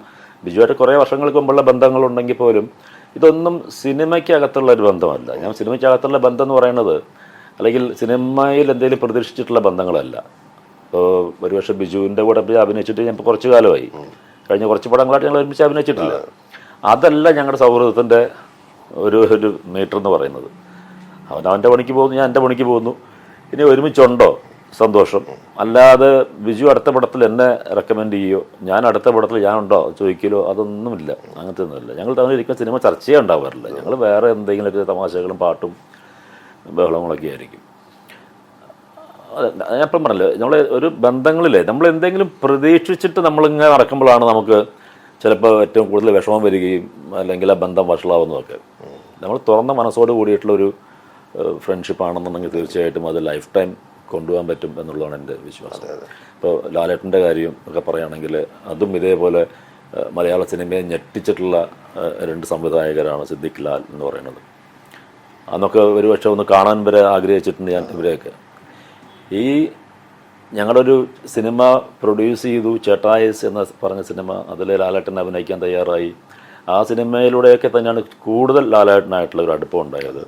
ബിജുവായിട്ട് കുറേ വർഷങ്ങൾക്ക് മുമ്പുള്ള ബന്ധങ്ങളുണ്ടെങ്കിൽ പോലും ഇതൊന്നും സിനിമയ്ക്കകത്തുള്ള ഒരു ബന്ധമല്ല. ഞാൻ സിനിമയ്ക്കകത്തുള്ള ബന്ധം എന്ന് പറയുന്നത്, അല്ലെങ്കിൽ സിനിമയിൽ എന്തെങ്കിലും പ്രതീക്ഷിച്ചിട്ടുള്ള ബന്ധങ്ങളല്ല. ഇപ്പോൾ ഒരുപക്ഷെ ബിജുവിൻ്റെ കൂടെ അഭിനയിച്ചിട്ട് ഞാൻ ഇപ്പോൾ കുറച്ച് കാലമായി, കഴിഞ്ഞ കുറച്ച് പടങ്ങളായിട്ട് ഞങ്ങൾ ഒരുമിച്ച് അഭിനയിച്ചിട്ടില്ല. അതല്ല ഞങ്ങളുടെ സൗഹൃദത്തിൻ്റെ ഒരു മീറ്റർ എന്ന് പറയുന്നത്. അവൻ്റെ പണിക്ക് പോകുന്നു, ഞാൻ എൻ്റെ പണിക്ക് പോകുന്നു. ഇനി ഒരുമിച്ചുണ്ടോ സന്തോഷം, അല്ലാതെ ബിജു അടുത്ത പടത്തിൽ എന്നെ റെക്കമെൻഡ് ചെയ്യുമോ, ഞാൻ അടുത്ത പടത്തിൽ ഞാനുണ്ടോ ചോദിക്കലോ, അതൊന്നുമില്ല. അങ്ങനത്തെ ഒന്നുമില്ല. ഞങ്ങൾ തമ്മിൽ ഇരിക്കുന്ന സിനിമ ചർച്ചയേ ഉണ്ടാവാറില്ല. ഞങ്ങൾ വേറെ എന്തെങ്കിലുമൊക്കെ തമാശകളും പാട്ടും ബഹളങ്ങളൊക്കെ ആയിരിക്കും. ഞാൻ ഇപ്പം പറഞ്ഞല്ലോ, നമ്മൾ ഒരു ബന്ധങ്ങളിലെ നമ്മൾ എന്തെങ്കിലും പ്രതീക്ഷിച്ചിട്ട് നമ്മളിങ്ങനെ നടക്കുമ്പോഴാണ് നമുക്ക് ചിലപ്പോൾ ഏറ്റവും കൂടുതൽ വിഷമം വരികയും അല്ലെങ്കിൽ ആ ബന്ധം വഷളാവുന്നതൊക്കെ. നമ്മൾ തുറന്ന മനസ്സോട് കൂടിയിട്ടുള്ളൊരു ഫ്രണ്ട്ഷിപ്പാണെന്നുണ്ടെങ്കിൽ തീർച്ചയായിട്ടും അത് ലൈഫ് ടൈം കൊണ്ടുപോകാൻ പറ്റും എന്നുള്ളതാണ് എൻ്റെ വിശ്വാസം. ഇപ്പോൾ ലാലേട്ടൻ്റെ കാര്യം ഒക്കെ പറയുകയാണെങ്കിൽ അതും ഇതേപോലെ മലയാള സിനിമയെ ഞെട്ടിച്ചിട്ടുള്ള 2 സംവിധായകരാണ് സിദ്ദിഖ് ലാൽ എന്ന് പറയുന്നത്. അന്നൊക്കെ ഒരുപക്ഷെ ഒന്ന് കാണാൻ വരെ ആഗ്രഹിച്ചിട്ടുണ്ട് ഞാൻ ഇവരെയൊക്കെ. ഈ ഞങ്ങളൊരു സിനിമ പ്രൊഡ്യൂസ് ചെയ്തു, ചേട്ടായസ് എന്ന് പറഞ്ഞ സിനിമ, അതിൽ ലാലേട്ടൻ അഭിനയിക്കാൻ തയ്യാറായി. ആ സിനിമയിലൂടെയൊക്കെ തന്നെയാണ് കൂടുതൽ ലാലേട്ടനായിട്ടുള്ള ഒരു അടുപ്പം ഉണ്ടായത്.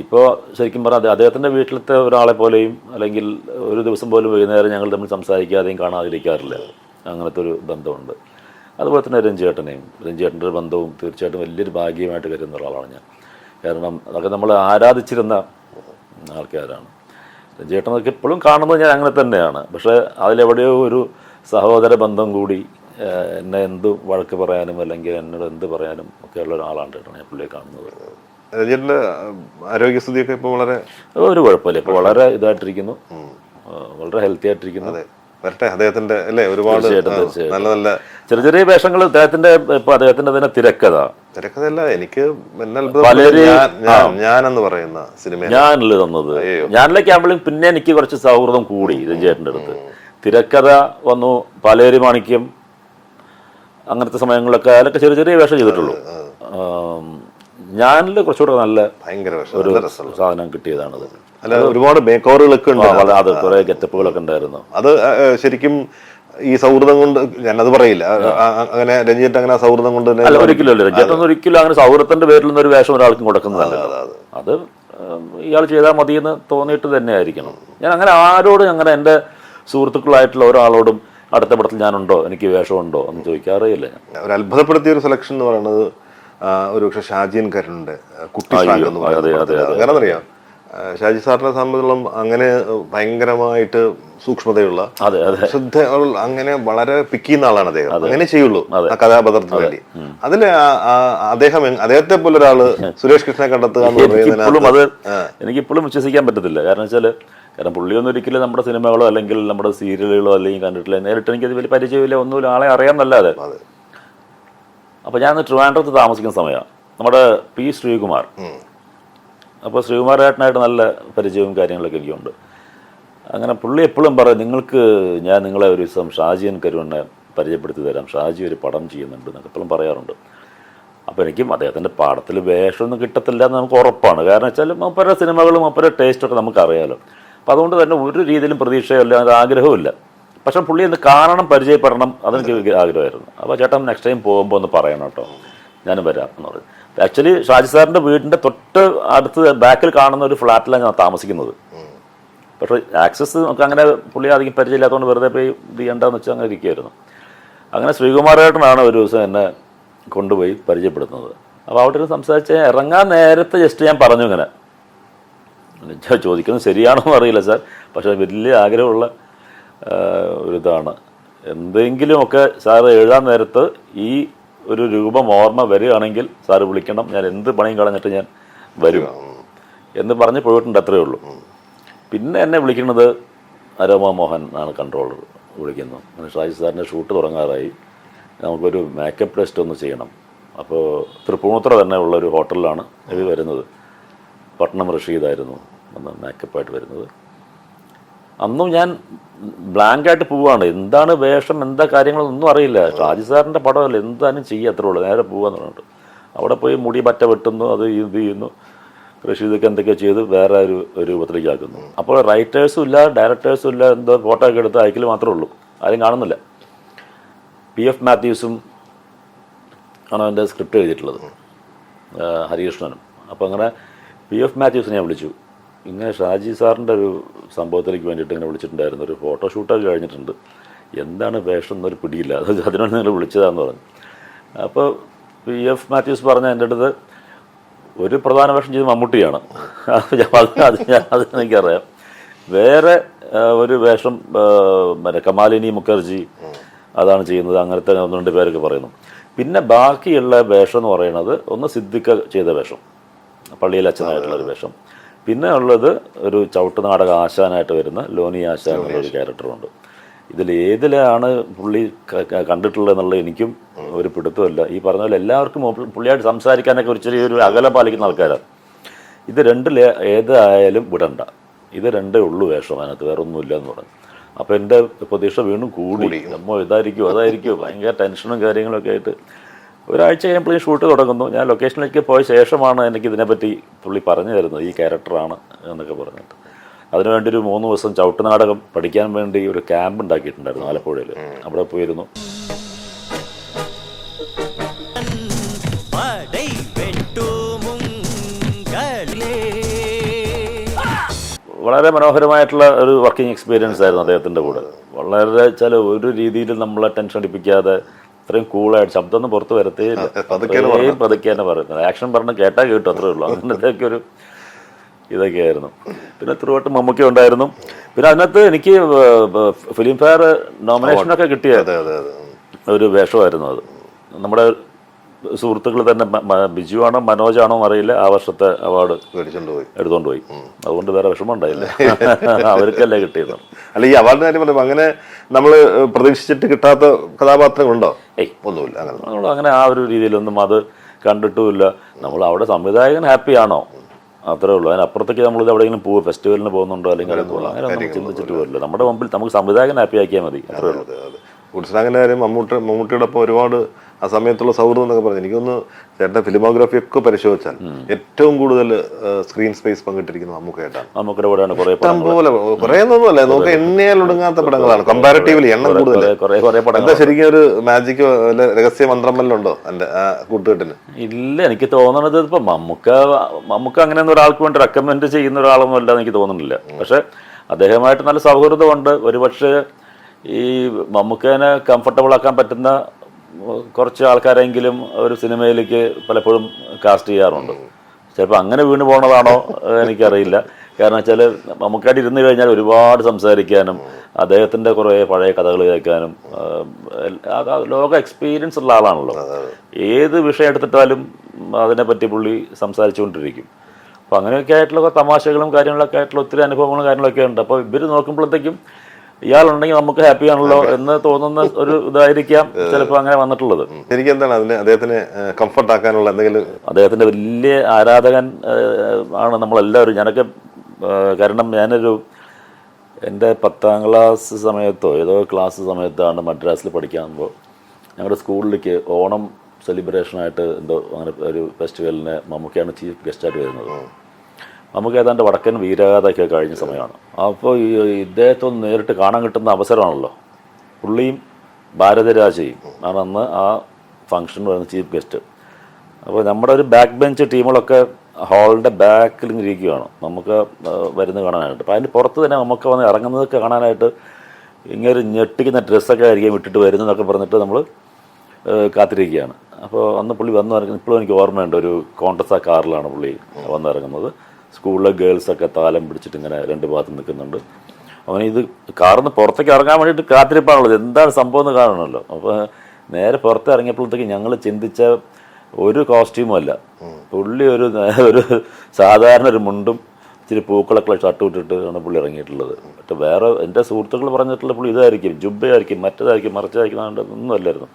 ഇപ്പോൾ ശരിക്കും പറഞ്ഞാൽ അദ്ദേഹത്തിൻ്റെ വീട്ടിലത്തെ ഒരാളെ പോലെയും, അല്ലെങ്കിൽ ഒരു ദിവസം പോലും വൈകുന്നേരം ഞങ്ങൾ തമ്മിൽ സംസാരിക്കാതെയും കാണാതിരിക്കാറില്ല. അങ്ങനത്തെ ഒരു ബന്ധമുണ്ട്. അതുപോലെ തന്നെ രഞ്ജിയേട്ടൻ്റെ ഒരു ബന്ധവും തീർച്ചയായിട്ടും വലിയൊരു ഭാഗ്യമായിട്ട് കരുതുന്ന ഒരാളാണ് ഞാൻ. കാരണം അതൊക്കെ നമ്മൾ ആരാധിച്ചിരുന്ന ആൾക്കാരാണ്. രഞ്ജിയേട്ടനൊക്കെ ഇപ്പോഴും കാണുന്നത് ഞാൻ അങ്ങനെ തന്നെയാണ്. പക്ഷേ അതിലെവിടെയോ ഒരു സഹോദര ബന്ധം കൂടി എന്നെ എന്ത് വഴക്ക് പറയാനും അല്ലെങ്കിൽ എന്നോട് എന്ത് പറയാനും ഒക്കെ ഉള്ള ഒരാളായിട്ടാണ് ഞാൻ പുള്ളിയെ കാണുന്നത്. രഞ്ജിയേട്ടൻ്റെ ആരോഗ്യസ്ഥിതിയൊക്കെ ഇപ്പോൾ വളരെ ഒരു കുഴപ്പമില്ല. ഇപ്പോൾ വളരെ ഇതായിട്ടിരിക്കുന്നു, വളരെ ഹെൽത്തി ആയിട്ടിരിക്കുന്നു. വരട്ടെ അദ്ദേഹത്തിന്റെ അല്ലേ, ഒരുപാട് നല്ല നല്ല ചെറിയ ചെറിയ വേഷങ്ങൾ അദ്ദേഹത്തിന്റെ. ഇപ്പൊ അദ്ദേഹത്തിന്റെ തന്നെ തിരക്കഥയല്ല, എനിക്ക് ഞാനെന്ന് പറയുന്ന സിനിമ ഞാനില് തന്നത്, ഞാനിലേക്ക് ആകുമ്പോഴും പിന്നെ എനിക്ക് കുറച്ച് സൗഹൃദം കൂടി രഞ്ജിയേട്ടൻ്റെ അടുത്ത്. തിരക്കഥ വന്നു, പാലേരി മാണിക്യം, അങ്ങനത്തെ സമയങ്ങളിലൊക്കെ അതിലൊക്കെ ചെറിയ ചെറിയ വേഷം ചെയ്തിട്ടുള്ളൂ. ഞാനിൽ കുറച്ചുകൂടെ നല്ല ഭയങ്കര ഒരു സാധനം കിട്ടിയതാണത്. അല്ല, ഒരുപാട് മേക്കോറുകളൊക്കെ ഉണ്ട്, അത് കുറെ ഗെറ്റപ്പുകളൊക്കെ ഉണ്ടായിരുന്നു. അത് ശരിക്കും ഈ സൗഹൃദം കൊണ്ട് ഞാനത് പറയില്ല. അങ്ങനെ രഞ്ജിത്ത് അങ്ങനെ സൗഹൃദം കൊണ്ട് അല്ല, ഒരിക്കലും അല്ല. രഞ്ജിത്ത് ഒരിക്കലും അങ്ങനെ സൗഹൃദത്തിന്റെ പേരിൽ ഒരു വേഷം ഒരാൾക്കും കൊടുക്കുന്നതല്ല. അത് ഇയാൾ ചെയ്താൽ മതിയെന്ന് തോന്നിയിട്ട് തന്നെ ആയിരിക്കണം. ഞാൻ അങ്ങനെ ആരോടും, അങ്ങനെ എൻ്റെ സുഹൃത്തുക്കളായിട്ടുള്ള ഒരാളോടും അടുത്ത പടത്തിൽ ഞാനുണ്ടോ, എനിക്ക് വേഷമുണ്ടോ എന്ന് ചോദിക്കാറില്ല. ഞാൻ ഒരു അത്ഭുതപ്പെടുത്തിയ ഒരു സെലക്ഷൻ എന്ന് പറയുന്നത് ഒരു പക്ഷെ ഷാജിൻ കരുണിന്റെ കുട്ടി എന്ന് പറയുന്നത്. അങ്ങനെ അറിയാം, ഷാജി സാറിനെ സംബന്ധിച്ചോളം അങ്ങനെ ഭയങ്കരമായിട്ട് സൂക്ഷ്മതയുള്ള, ശ്രദ്ധ, അങ്ങനെ വളരെ പിക്കുന്ന ആളാണ് അദ്ദേഹം. അങ്ങനെ ചെയ്യുള്ളൂ ആ കഥാപാത്രത്തിന് വേണ്ടി. അതില് അദ്ദേഹത്തെ പോലെ ഒരാള് സുരേഷ് കൃഷ്ണനെ കണ്ടെത്തുക എന്ന് പറയുന്നത് എനിക്കിപ്പോഴും വിശ്വസിക്കാൻ പറ്റത്തില്ല. കാരണം പുള്ളിയൊന്നും ഒരിക്കലും നമ്മുടെ സിനിമകളോ അല്ലെങ്കിൽ നമ്മുടെ സീരിയലുകളോ അല്ലെങ്കിൽ കണ്ടിട്ടില്ല. നേരിട്ട് എനിക്കത് വലിയ പരിചയമില്ല, ഒന്നുമില്ല, ആളെ അറിയാമെന്നല്ലാതെ. അപ്പോൾ ഞാൻ ട്രിവാൻഡ്രത്ത് താമസിക്കുന്ന സമയമാണ്, നമ്മുടെ പി ശ്രീകുമാർ. അപ്പോൾ ശ്രീകുമാർ ഏട്ടനായിട്ട് നല്ല പരിചയവും കാര്യങ്ങളൊക്കെ എനിക്കുണ്ട്. അങ്ങനെ പുള്ളി എപ്പോഴും പറയും, ഞാൻ നിങ്ങളെ ഒരു ദിവസം ഷാജിയൻ കരുണിനെ പരിചയപ്പെടുത്തി തരാം, ഷാജി ഒരു പടം ചെയ്യുന്നുണ്ട് എന്നൊക്കെ എപ്പോഴും പറയാറുണ്ട്. അപ്പോൾ എനിക്കും അദ്ദേഹത്തിൻ്റെ പടത്തിൽ വേഷമൊന്നും കിട്ടത്തില്ല എന്ന് നമുക്ക് ഉറപ്പാണ്. കാരണം വെച്ചാൽ മൂപ്പരുടെ സിനിമകളും മൂപ്പരുടെ ടേസ്റ്റൊക്കെ നമുക്കറിയാമല്ലോ. അപ്പോൾ അതുകൊണ്ട് തന്നെ ഒരു രീതിയിലും പ്രതീക്ഷയില്ല, അത് ആഗ്രഹവുമില്ല. പക്ഷെ പുള്ളി ഒന്ന് കാണണം, പരിചയപ്പെടണം, അതെനിക്ക് ആഗ്രഹമായിരുന്നു. അപ്പോൾ ചേട്ടൻ നെക്സ്റ്റ് ടൈം പോകുമ്പോൾ ഒന്ന് പറയണം കേട്ടോ, ഞാനും വരാം എന്ന് പറയും. ആക്ച്വലി ഷാജി സാറിൻ്റെ വീടിൻ്റെ തൊട്ട് അടുത്ത് ബാക്കിൽ കാണുന്ന ഒരു ഫ്ലാറ്റിലാണ് ഞാൻ താമസിക്കുന്നത്. പക്ഷേ ആക്സസ് നമുക്ക് അങ്ങനെ പുള്ളി അധികം പരിചയമില്ലാത്തതുകൊണ്ട് വെറുതെ പോയി ഇത് ചെയ്യേണ്ടതെന്ന് വെച്ചാൽ അങ്ങനെ ഇരിക്കുമായിരുന്നു. അങ്ങനെ ശ്രീകുമാരേട്ടനാണ് ഒരു ദിവസം എന്നെ കൊണ്ടുപോയി പരിചയപ്പെടുത്തുന്നത്. അപ്പോൾ അവിടെ ഒരു സംസാരിച്ച് ഇറങ്ങാൻ നേരത്തെ ജസ്റ്റ് ഞാൻ പറഞ്ഞു, ഇങ്ങനെ ചോദിക്കുന്നത് ശരിയാണോ എന്ന് അറിയില്ല സാർ, പക്ഷേ വലിയ ആഗ്രഹമുള്ള ഒരിതാണ്, എന്തെങ്കിലുമൊക്കെ സാറ് എഴുതാൻ നേരത്ത് ഈ ഒരു രൂപം ഓർമ്മ വരികയാണെങ്കിൽ സാറ് വിളിക്കണം, ഞാൻ എന്ത് പണിയും കളഞ്ഞിട്ട് ഞാൻ വരും എന്ന് പറഞ്ഞ് പോയിട്ടുണ്ട്. അത്രയേ ഉള്ളൂ. പിന്നെ എന്നെ വിളിക്കുന്നത് അരോമ മോഹൻ ആണ്, കൺട്രോളർ വിളിക്കുന്നു. ഷാജി സാറിൻ്റെ ഷൂട്ട് തുടങ്ങാറായി, നമുക്കൊരു മേക്കപ്പ് ടെസ്റ്റ് ഒന്ന് ചെയ്യണം. അപ്പോൾ തൃപ്പൂണിത്തുറ തന്നെ ഉള്ളൊരു ഹോട്ടലിലാണ് ഇത് വരുന്നത്. പട്നം റഷീദായിരുന്നു അന്ന് മേക്കപ്പായിട്ട് വരുന്നത്. അന്നും ഞാൻ ബ്ലാങ്കായിട്ട് പോവാണ്, എന്താണ് വേഷം എന്താ കാര്യങ്ങളൊന്നും അറിയില്ല. ഷാജി സാറിൻ്റെ പടമല്ല, എന്തായാലും ചെയ്യുക, അത്രേ ഉള്ളൂ, നേരെ പോകാന്ന് പറഞ്ഞിട്ട് അവിടെ പോയി മുടി പറ്റ വെട്ടുന്നു, അത് ഇത് ചെയ്യുന്നു, റഷീദൊക്കെ എന്തൊക്കെയോ ചെയ്ത് വേറെ ഒരു രൂപത്തിലേക്ക് ആക്കുന്നു. അപ്പോൾ റൈറ്റേഴ്സും ഇല്ല, ഡയറക്ടേഴ്സും ഇല്ല, എന്തോ ഫോട്ടോ ഒക്കെ എടുത്ത് അയക്കൽ മാത്രമേ ഉള്ളൂ, ആരും കാണുന്നില്ല. PF മാത്യൂസും ആണ് അതിൻ്റെ സ്ക്രിപ്റ്റ് എഴുതിയിട്ടുള്ളത്, ഹരികൃഷ്ണനും. അപ്പോൾ അങ്ങനെ PF മാത്യൂസിനെ ഞാൻ വിളിച്ചു, ഇങ്ങനെ ഷാജി സാറിൻ്റെ ഒരു സംഭവത്തിലേക്ക് വേണ്ടിയിട്ട് ഇങ്ങനെ വിളിച്ചിട്ടുണ്ടായിരുന്നു, ഒരു ഫോട്ടോഷൂട്ടൊക്കെ കഴിഞ്ഞിട്ടുണ്ട്, എന്താണ് വേഷം എന്നൊരു പിടിയില്ല, അതിനോട് നിങ്ങൾ വിളിച്ചതാന്ന് പറഞ്ഞു. അപ്പോൾ PF മാത്യൂസ് പറഞ്ഞ എൻ്റെ അടുത്ത് ഒരു പ്രധാന വേഷം ചെയ്ത് മമ്മൂട്ടിയാണ്, അതെനിക്കറിയാം. വേറെ ഒരു വേഷം മറ്റേ കമാലിനി മുഖർജി അതാണ് ചെയ്യുന്നത്, അങ്ങനത്തെ 1-2 പേരൊക്കെ പറയുന്നു. പിന്നെ ബാക്കിയുള്ള വേഷം എന്ന് പറയുന്നത് ഒന്ന് സിദ്ദിഖ് ചെയ്ത വേഷം, പള്ളിയിൽ അച്ഛനായിട്ടുള്ളൊരു വേഷം. പിന്നെ ഉള്ളത് ഒരു ചവിട്ട് നാടക ആശാനായിട്ട് വരുന്ന ലോനി ആശാൻ എന്നുള്ളൊരു ക്യാരക്ടറുണ്ട്. ഇതിലേതിലാണ് പുള്ളി കണ്ടിട്ടുള്ളത് എന്നുള്ളത് എനിക്കും ഒരു പിടുത്തമില്ല. ഈ പറഞ്ഞ പോലെ എല്ലാവർക്കും പുള്ളിയായിട്ട് സംസാരിക്കാനൊക്കെ ഒരു ചെറിയൊരു അകലം പാലിക്കുന്ന ആൾക്കാരാണ്. ഇത് രണ്ടിൽ ഏതായാലും വിടണ്ട, ഇത് രണ്ടേ ഉള്ളൂ വേഷം, അതിനകത്ത് വേറെ ഒന്നുമില്ല എന്ന് പറഞ്ഞു. അപ്പോൾ എൻ്റെ പ്രതീക്ഷ വീണ്ടും കൂടി, നമ്മൾ ഇതായിരിക്കുമോ അതായിരിക്കുമോ, ഭയങ്കര ടെൻഷനും കാര്യങ്ങളൊക്കെ ആയിട്ട് ഒരാഴ്ച കഴിഞ്ഞപ്പോൾ ഷൂട്ട് തുടങ്ങുന്നു. ഞാൻ ലൊക്കേഷനിലേക്ക് പോയ ശേഷമാണ് എനിക്ക് ഇതിനെപ്പറ്റി പുള്ളി പറഞ്ഞു തരുന്നത്, ഈ ക്യാരക്ടറാണ് എന്നൊക്കെ പറഞ്ഞിട്ട്. അതിനുവേണ്ടി ഒരു 3 ദിവസം ചവിട്ട് നാടകം പഠിക്കാൻ വേണ്ടി ഒരു ക്യാമ്പ് ഉണ്ടാക്കിയിട്ടുണ്ടായിരുന്നു ആലപ്പുഴയിൽ. അവിടെ പോയിരുന്നു. വളരെ മനോഹരമായിട്ടുള്ള ഒരു വർക്കിംഗ് എക്സ്പീരിയൻസ് ആയിരുന്നു അദ്ദേഹത്തിൻ്റെ കൂടെ. വളരെ ചില ഒരു രീതിയിലും നമ്മളെ ടെൻഷൻ അടിപ്പിക്കാതെ അത്രയും കൂളായിട്ട്, ശബ്ദമൊന്നും പുറത്ത് വരത്തേയില്ല, അത്രയും പതുക്കെയാണ് പറയുന്നത്. ആക്ഷൻ പറഞ്ഞ് കേട്ടാൽ കേട്ടു, അത്രേ ഉള്ളൂ. അങ്ങനത്തെയൊക്കെ ഒരു ഇതൊക്കെയായിരുന്നു. പിന്നെ ത്രൂഔട്ട് മമ്മൂക്ക ഉണ്ടായിരുന്നു. പിന്നെ അതിനകത്ത് എനിക്ക് ഫിലിം ഫെയർ നോമിനേഷനൊക്കെ കിട്ടിയ ഒരു വേഷമായിരുന്നു അത്. നമ്മുടെ സുഹൃത്തുക്കൾ തന്നെ ബിജു ആണോ മനോജാണോ അറിയില്ല, ആ വർഷത്തെ അവാർഡ് എടുത്തുകൊണ്ട് പോയി. അതുകൊണ്ട് വേറെ വിഷമം ഉണ്ടായില്ല, അവർക്കല്ലേ കിട്ടിയത്. അല്ല, ഈ അവാർഡിന് കാര്യം പറയുമ്പോൾ അങ്ങനെ നമ്മൾ പ്രതീക്ഷിച്ചിട്ട് കിട്ടാത്ത കഥാപാത്രങ്ങളുണ്ടോ? ഒന്നുമില്ല, അങ്ങനെ ആ ഒരു രീതിയിലൊന്നും അത് കണ്ടിട്ടുമില്ല. നമ്മൾ അവിടെ സംവിധായകൻ ഹാപ്പിയാണോ അത്രേ ഉള്ളൂ. അതിനപ്പുറത്തേക്ക് നമ്മളിത് എവിടെയെങ്കിലും പോകും, ഫെസ്റ്റിവലിന് പോകുന്നുണ്ടോ അല്ലെങ്കിൽ അങ്ങനെ ഒന്നും ചിന്തിച്ചിട്ട് പോരില്ല. നമ്മുടെ മുമ്പിൽ നമുക്ക് സംവിധായകൻ ഹാപ്പി ആക്കിയാൽ മതി, അത്രേ ഉള്ളൂ. ഉത്സവങ്ങളുടെ കാര്യം മമ്മൂട്ടിയോടൊപ്പം ഒരുപാട് ആ സമയത്തുള്ള സൗഹൃദം എന്നൊക്കെ പറഞ്ഞു. എനിക്കൊന്ന് ചേട്ടൻ്റെ ഫിലിമോഗ്രാഫി ഒക്കെ പരിശോധിച്ചാൽ ഏറ്റവും കൂടുതൽ സ്ക്രീൻ സ്പേസ് പങ്കിട്ടിരിക്കുന്നത് മമ്മൂക്കയായിട്ടാണ്. മമ്മൂക്കയുടെ കൂടെയാണ് പോലെ കുറേ ഒന്നുമല്ല, നമുക്ക് എണ്ണയാൽ ഒടുങ്ങാത്ത പടങ്ങളാണ്, കമ്പാരിറ്റീവ്ലി എണ്ണം കൂടുതൽ. എന്താ ശരിക്കും ഒരു മാജിക്കോ രഹസ്യ മന്ത്രമല്ലുണ്ടോ എൻ്റെ ആ കൂട്ടുകെട്ടിന്? ഇല്ല, എനിക്ക് തോന്നുന്നത് ഇപ്പൊ മമ്മൂക്ക അങ്ങനെയൊന്നും ഒരാൾക്ക് വേണ്ടി റെക്കമെൻഡ് ചെയ്യുന്ന ഒരാളൊന്നും അല്ല എനിക്ക് തോന്നുന്നില്ല. പക്ഷെ അദ്ദേഹമായിട്ട് നല്ല സൗഹൃദമുണ്ട്. ഒരുപക്ഷെ ഈ മമ്മൂക്കേനെ കംഫർട്ടബിൾ ആക്കാൻ പറ്റുന്ന കുറച്ച് ആൾക്കാരെങ്കിലും ഒരു സിനിമയിലേക്ക് പലപ്പോഴും കാസ്റ്റ് ചെയ്യാറുണ്ട്. ചിലപ്പോൾ അങ്ങനെ വീണ് പോണതാണോ എനിക്കറിയില്ല. കാരണം വെച്ചാൽ മമ്മൂക്കായിട്ട് ഇരുന്ന് കഴിഞ്ഞാൽ ഒരുപാട് സംസാരിക്കാനും അദ്ദേഹത്തിൻ്റെ കുറേ പഴയ കഥകൾ കേൾക്കാനും ലോക എക്സ്പീരിയൻസ് ഉള്ള ആളാണല്ലോ. ഏത് വിഷയം എടുത്തിട്ടാലും അതിനെപ്പറ്റി പുള്ളി സംസാരിച്ചുകൊണ്ടിരിക്കും. അപ്പോൾ അങ്ങനെയൊക്കെ ആയിട്ടുള്ള തമാശകളും കാര്യങ്ങളൊക്കെ ആയിട്ടുള്ള ഒത്തിരി അനുഭവങ്ങളും കാര്യങ്ങളൊക്കെ ഉണ്ട്. അപ്പോൾ ഇവർ നോക്കുമ്പോഴത്തേക്കും ഇയാളുണ്ടെങ്കിൽ നമുക്ക് ഹാപ്പി ആണല്ലോ എന്ന് തോന്നുന്ന ഒരു ഇതായിരിക്കാം ചിലപ്പോൾ അങ്ങനെ വന്നിട്ടുള്ളത്. എനിക്ക് എന്താണ് അദ്ദേഹത്തിന് കംഫർട്ട് ആക്കാനുള്ള എന്തെങ്കിലും? അദ്ദേഹത്തിൻ്റെ വലിയ ആരാധകൻ ആണ് നമ്മളെല്ലാവരും. ഞാനൊക്കെ കാരണം എൻ്റെ 10ാം ക്ലാസ് സമയത്തോ ഏതോ ക്ലാസ് സമയത്താണ് മദ്രാസിൽ പഠിക്കാകുമ്പോൾ ഞങ്ങളുടെ സ്കൂളിലേക്ക് ഓണം സെലിബ്രേഷനായിട്ട് എന്തോ അങ്ങനെ ഒരു ഫെസ്റ്റിവലിന് മമ്മൂക്കയാണ് ചീഫ് ഗസ്റ്റായിട്ട് വരുന്നത്. നമുക്ക് ഏതാണ്ട് വടക്കൻ വീരഗാഥയൊക്കെ കഴിഞ്ഞ സമയമാണ്. അപ്പോൾ ഇദ്ദേഹത്തെ ഒന്ന് നേരിട്ട് കാണാൻ കിട്ടുന്ന അവസരമാണല്ലോ. പുള്ളിയും ഭാരതരാജയും ആണ് അന്ന് ആ ഫംഗ്ഷൻ വരുന്ന ചീഫ് ഗസ്റ്റ്. അപ്പോൾ നമ്മുടെ ഒരു ബാക്ക് ബെഞ്ച് ടീമുകളൊക്കെ ഹാളിൻ്റെ ബാക്കിൽ ഇരിക്കുകയാണ് നമുക്ക് വരുന്നത് കാണാനായിട്ട്. അപ്പോൾ അതിൻ്റെ പുറത്ത് തന്നെ നമുക്ക് വന്ന് ഇറങ്ങുന്നതൊക്കെ കാണാനായിട്ട് ഇങ്ങനെ ഞെട്ടിക്കുന്ന ഡ്രസ്സൊക്കെ ആയിരിക്കും ഇട്ടിട്ട് വരുന്നതൊക്കെ പറഞ്ഞിട്ട് നമ്മൾ കാത്തിരിക്കുകയാണ്. അപ്പോൾ അന്ന് പുള്ളി വന്ന് ഇറങ്ങുന്നത് ഇപ്പോഴും എനിക്ക് ഓർമ്മയുണ്ട്. ഒരു കോൺഗ്രസ് കാറിലാണ് പുള്ളി വന്നിറങ്ങുന്നത്. സ്കൂളിലെ ഗേൾസൊക്കെ താലം പിടിച്ചിട്ട് ഇങ്ങനെ 2 ഭാഗത്ത് നിൽക്കുന്നുണ്ട്. അവന് ഇത് കാറിൽ നിന്ന് പുറത്തേക്ക് ഇറങ്ങാൻ വേണ്ടിയിട്ട് കാത്തിരിപ്പാണുള്ളത്, എന്താണ് സംഭവം എന്ന് കാണണമല്ലോ. അപ്പോൾ നേരെ പുറത്ത് ഇറങ്ങിയപ്പോഴത്തേക്ക് ഞങ്ങൾ ചിന്തിച്ച ഒരു കോസ്റ്റ്യൂമും അല്ല. പുള്ളി ഒരു സാധാരണ ഒരു മുണ്ടും ഇച്ചിരി പൂക്കളൊക്കെ ഷർട്ട് ആണ് പുള്ളി ഇറങ്ങിയിട്ടുള്ളത്. മറ്റേ വേറെ എൻ്റെ സുഹൃത്തുക്കൾ പറഞ്ഞിട്ടുള്ള പുള്ളി ഇതായിരിക്കും, ജുബയായിരിക്കും, മറ്റേതായിരിക്കും, മറിച്ചതായിരിക്കും, ഒന്നും അല്ലായിരുന്നു.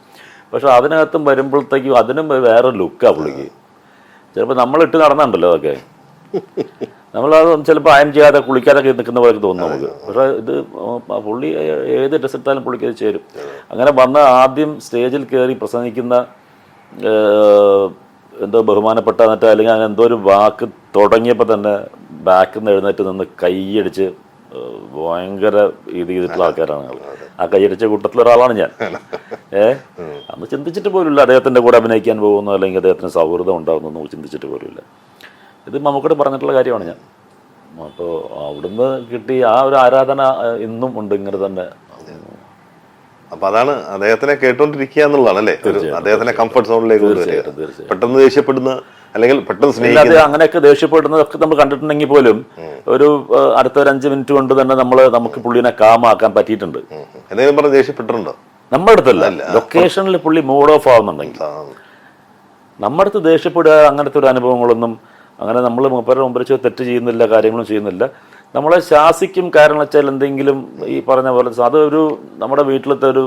പക്ഷെ അതിനകത്തും വരുമ്പോഴത്തേക്കും അതിനും വേറെ ലുക്കാണ് പുള്ളിക്ക്. ചിലപ്പോൾ നമ്മളിട്ട് നടന്നുണ്ടല്ലോ അതൊക്കെ. നമ്മളത് ചിലപ്പോൾ അയൺ ചെയ്യാതെ കുളിക്കാതൊക്കെ നിൽക്കുന്ന പോലെ തോന്നും നമുക്ക്. പക്ഷേ ഇത് പുള്ളി ഏത് ഡ്രസ് ഇട്ടാലും പുള്ളിക്ക് അത് ചേരും. അങ്ങനെ വന്ന് ആദ്യം സ്റ്റേജിൽ കയറി പ്രസംഗിക്കുന്ന എന്തോ ബഹുമാനപ്പെട്ട എന്നിട്ട് അല്ലെങ്കിൽ അങ്ങനെ എന്തോ ഒരു വാക്ക് തുടങ്ങിയപ്പോൾ തന്നെ ബാക്കിൽ നിന്ന് എഴുന്നേറ്റ് നിന്ന് കൈയടിച്ച് ഭയങ്കര ഇത് ചെയ്തിട്ടുള്ള ആൾക്കാരാണ് ഞങ്ങൾ. ആ കൈയടിച്ച കൂട്ടത്തിലൊരാളാണ് ഞാൻ. അന്ന് ചിന്തിച്ചിട്ട് പോലുമില്ല അദ്ദേഹത്തിൻ്റെ കൂടെ അഭിനയിക്കാൻ പോകുന്നു അല്ലെങ്കിൽ അദ്ദേഹത്തിന് സൗഹൃദം ഉണ്ടാകുന്നു ചിന്തിച്ചിട്ട് പോലുമില്ല. ഇത് മമ്മൂക്കയോട് പറഞ്ഞിട്ടുള്ള കാര്യമാണ് ഞാൻ. അപ്പോൾ അവിടുന്ന് കിട്ടി ആ ഒരു ആരാധന ഇന്നും ഉണ്ട് ഇങ്ങനെ തന്നെ. അപ്പൊ അതാണ് അദ്ദേഹത്തിനെ കേട്ടോണ്ടിരിക്കുക എന്നുള്ളതാണ് അല്ലേ, അദ്ദേഹത്തിനെ കംഫർട്ട് സോണിലേക്ക് കൊണ്ടുവരിക. പെട്ടെന്ന് ദേഷ്യപ്പെടുന്ന അല്ലെങ്കിൽ പെട്ടെന്ന് സ്നേഹിക്കുന്ന അങ്ങനെയൊക്കെ ദേഷ്യപ്പെടുന്നതൊക്കെ നമ്മൾ കണ്ടിട്ടുണ്ടെങ്കിൽ പോലും ഒരു അടുത്ത ഒരു 5 മിനിറ്റ് കൊണ്ട് തന്നെ നമുക്ക് പുള്ളിനെ കാമാക്കാൻ പറ്റിയിട്ടുണ്ട്. എന്തെങ്കിലും പറഞ്ഞ് ദേഷ്യപ്പെട്ടിട്ടുണ്ടോ? നമ്മുടെ അടുത്തല്ല, ലൊക്കേഷനിൽ പുള്ളി മൂഡ് ഓഫ് ആവുന്നുണ്ടെങ്കിൽ. നമ്മുടെ അടുത്ത് ദേഷ്യപ്പെടുക അങ്ങനത്തെ ഒരു അനുഭവങ്ങളൊന്നും അങ്ങനെ നമ്മൾ മൂപ്പരുടെ മുമ്പിൽ വെച്ച് തെറ്റ് ചെയ്യുന്നില്ല, കാര്യങ്ങളും ചെയ്യുന്നില്ല. നമ്മളെ ശാസിക്കും. കാരണം വെച്ചാൽ എന്തെങ്കിലും ഈ പറഞ്ഞ പോലെ അതൊരു നമ്മുടെ വീട്ടിലത്തെ ഒരു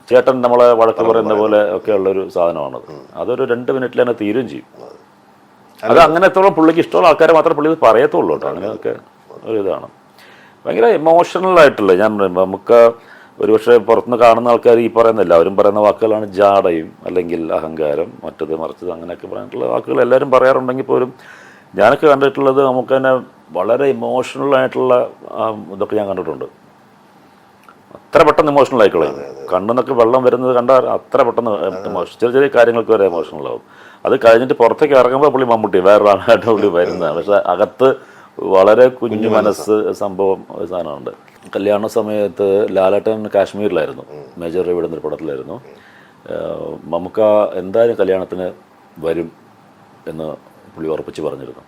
ചേട്ടൻ നമ്മളെ വഴക്ക് പറയുന്ന പോലെ ഒക്കെ ഉള്ളൊരു സാധനമാണത്. അതൊരു 2 മിനിറ്റിൽ തന്നെ തീരുകയും ചെയ്യും. അത് അങ്ങനത്തോളം പുള്ളിക്ക് ഇഷ്ടമുള്ള ആൾക്കാരെ മാത്രമേ പുള്ളി ഇത് പറയത്തുള്ളൂ കേട്ടോ. അങ്ങനെയൊക്കെ ഒരു ഇതാണ്. ഭയങ്കര ഇമോഷണൽ ആയിട്ടുള്ള ഞാൻ നമുക്ക് ഒരുപക്ഷെ പുറത്തുനിന്ന് കാണുന്ന ആൾക്കാർ ഈ പറയുന്ന എല്ലാവരും പറയുന്ന വാക്കുകളാണ് ജാടയും അല്ലെങ്കിൽ അഹങ്കാരം, മറ്റത് മറിച്ചത്, അങ്ങനെയൊക്കെ പറഞ്ഞിട്ടുള്ള വാക്കുകൾ എല്ലാവരും പറയാറുണ്ടെങ്കിൽ പോലും ഞാനൊക്കെ കണ്ടിട്ടുള്ളത് നമുക്ക് തന്നെ വളരെ ഇമോഷണൽ ആയിട്ടുള്ള ഇതൊക്കെ ഞാൻ കണ്ടിട്ടുണ്ട്. അത്ര പെട്ടെന്ന് ഇമോഷണൽ ആയിക്കോളെ, കണ്ണെന്നൊക്കെ വെള്ളം വരുന്നത് കണ്ടാൽ അത്ര പെട്ടെന്ന് ചെറിയ ചെറിയ കാര്യങ്ങൾക്ക് വരെ ഇമോഷണൽ ആവും. അത് കഴിഞ്ഞിട്ട് പുറത്തേക്ക് ഇറങ്ങുമ്പോൾ പുള്ളി മമ്മൂട്ടി വേറൊരാളായിട്ട് പുള്ളി വരുന്നതാണ്. പക്ഷെ അകത്ത് വളരെ കുഞ്ഞു മനസ്സ് സംഭവം സാധനമുണ്ട്. കല്യാണ സമയത്ത് ലാലേട്ടൻ കാശ്മീരിലായിരുന്നു, മേജർ രവിയുടെ ഒരു പടത്തിലായിരുന്നു. മമ്മൂക്ക എന്തായാലും കല്യാണത്തിന് വരും എന്ന് പുള്ളി ഉറപ്പിച്ച് പറഞ്ഞിരുന്നു.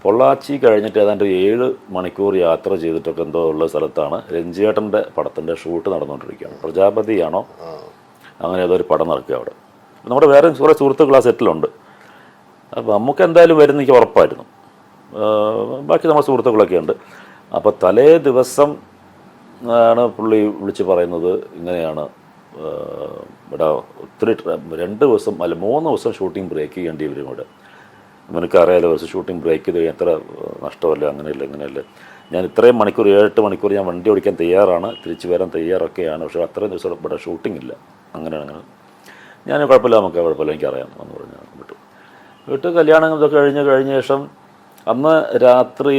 പൊള്ളാച്ചി കഴിഞ്ഞിട്ട് ഏതാണ്ട് 7 മണിക്കൂർ യാത്ര ചെയ്തിട്ടൊക്കെ എന്തോ ഉള്ള സ്ഥലത്താണ് രഞ്ജിയേട്ടൻ്റെ പടത്തിൻ്റെ ഷൂട്ട് നടന്നുകൊണ്ടിരിക്കുകയാണ്. പ്രജാപതിയാണോ അങ്ങനെ ഏതോ ഒരു പടം നടക്കുക അവിടെ. നമ്മുടെ വേറെ കുറേ സുഹൃത്തുക്കൾ ആ സെറ്റിലുണ്ട്. അപ്പോൾ നമുക്ക് എന്തായാലും വരുന്ന എനിക്ക് ഉറപ്പായിരുന്നു. ബാക്കി നമ്മുടെ സുഹൃത്തുക്കളൊക്കെ ഉണ്ട്. അപ്പോൾ തലേ ദിവസം ആണ് പുള്ളി വിളിച്ച് പറയുന്നത് ഇങ്ങനെയാണ്, ഇവിടെ ഒത്തിരി 2 ദിവസം അല്ല 3 ദിവസം ഷൂട്ടിംഗ് ബ്രേക്ക് ചെയ്യേണ്ടി വരും ഇവിടെ. നിനക്കറിയാലോ, ഒരു ഷൂട്ടിംഗ് ബ്രേക്ക് ചെയ്ത് എത്ര നഷ്ടമല്ല, അങ്ങനെയല്ല ഇങ്ങനെയല്ല. ഞാൻ ഇത്രയും മണിക്കൂർ 7-8 മണിക്കൂർ ഞാൻ വണ്ടി ഓടിക്കാൻ തയ്യാറാണ്, തിരിച്ചു വരാൻ തയ്യാറൊക്കെയാണ്. പക്ഷേ അത്രയും ദിവസം ഇവിടെ ഷൂട്ടിംഗ് ഇല്ല. അങ്ങനെ ഞാൻ കുഴപ്പമില്ല, നമുക്ക് കുഴപ്പമില്ല, എനിക്കറിയാം എന്ന് പറഞ്ഞ് വിട്ടു. കല്യാണം ഇതൊക്കെ കഴിഞ്ഞ ശേഷം അന്ന് രാത്രി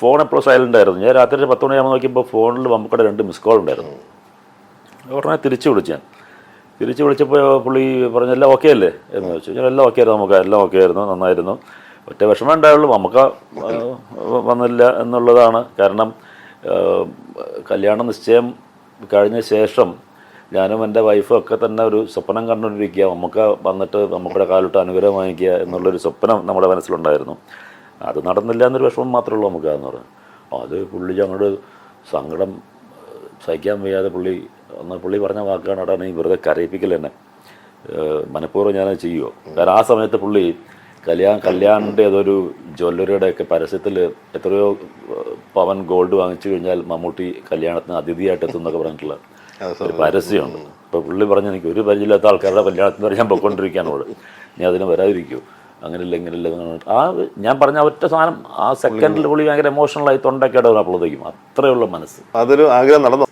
ഫോൺ എപ്പോഴും സൈലൻ്റ് ആയിരുന്നു. ഞാൻ രാത്രി 10 മണിയാകുമ്പോൾ നോക്കിയപ്പോൾ ഫോണിൽ നമുക്കിടെ 2 മിസ് കോൾ ഉണ്ടായിരുന്നു. ഉടനെ തിരിച്ചു വിളിച്ചപ്പോൾ പുള്ളി പറഞ്ഞു എല്ലാം ഓക്കെ അല്ലേ എന്ന് ചോദിച്ചു. ഞാൻ എല്ലാം ഓക്കെ ആയിരുന്നു, നമുക്ക് എല്ലാം ഓക്കെ ആയിരുന്നു, നന്നായിരുന്നു. ഒറ്റ വിഷമം ഉണ്ടായുള്ളൂ, നമുക്ക് വന്നില്ല എന്നുള്ളതാണ്. കാരണം കല്യാണ നിശ്ചയം കഴിഞ്ഞ ശേഷം ഞാനും എൻ്റെ വൈഫും ഒക്കെ തന്നെ ഒരു സ്വപ്നം കണ്ടുകൊണ്ടിരിക്കുക, നമുക്ക് വന്നിട്ട് നമ്മുടെ കാലിട്ട് അനുഗ്രഹം വാങ്ങിക്കുക എന്നുള്ളൊരു സ്വപ്നം നമ്മുടെ മനസ്സിലുണ്ടായിരുന്നു. അത് നടന്നില്ല എന്നൊരു വിഷമം മാത്രമേ ഉള്ളൂ നമുക്ക് എന്ന് പറഞ്ഞു. അത് പുള്ളി ഞങ്ങളുടെ സങ്കടം സഹിക്കാൻ വയ്യാതെ പുള്ളി പറഞ്ഞ വാക്കാണ്, അവിടെ നീ വെറുതെ കരയിപ്പിക്കൽ തന്നെ, മനഃപൂർവ്വം ഞാനത് ചെയ്യുമോ. കാരണം ആ സമയത്ത് പുള്ളി കല്യാണിൻ്റെ ഏതൊരു ജ്വല്ലറിയുടെയൊക്കെ പരസ്യത്തിൽ എത്രയോ പവൻ ഗോൾഡ് വാങ്ങിച്ചു കഴിഞ്ഞാൽ മമ്മൂട്ടി കല്യാണത്തിന് അതിഥിയായിട്ട് എത്തും എന്നൊക്കെ പറഞ്ഞിട്ടുള്ള ഒരു പരസ്യമുണ്ട്. അപ്പോൾ പുള്ളി പറഞ്ഞു എനിക്ക് ഒരു പരിചയമില്ലാത്ത ആൾക്കാരുടെ കല്യാണത്തിന് വരെ ഞാൻ പൊയ്ക്കൊണ്ടിരിക്കാനോട്, നീ അതിന് വരാതിരിക്കൂ, അങ്ങനെയില്ല ഇങ്ങനെയില്ല. ആ ഞാൻ പറഞ്ഞ ഒറ്റ സാധനം ആ സെക്കൻഡിൽ പുള്ളി ഭയങ്കര എമോഷണലായി തൊണ്ടൊക്കെ ഇടപെടുമ്പോഴത്തേക്കും അത്രയുള്ള മനസ്സ്. അതൊരു ആഗ്രഹം നടന്നു.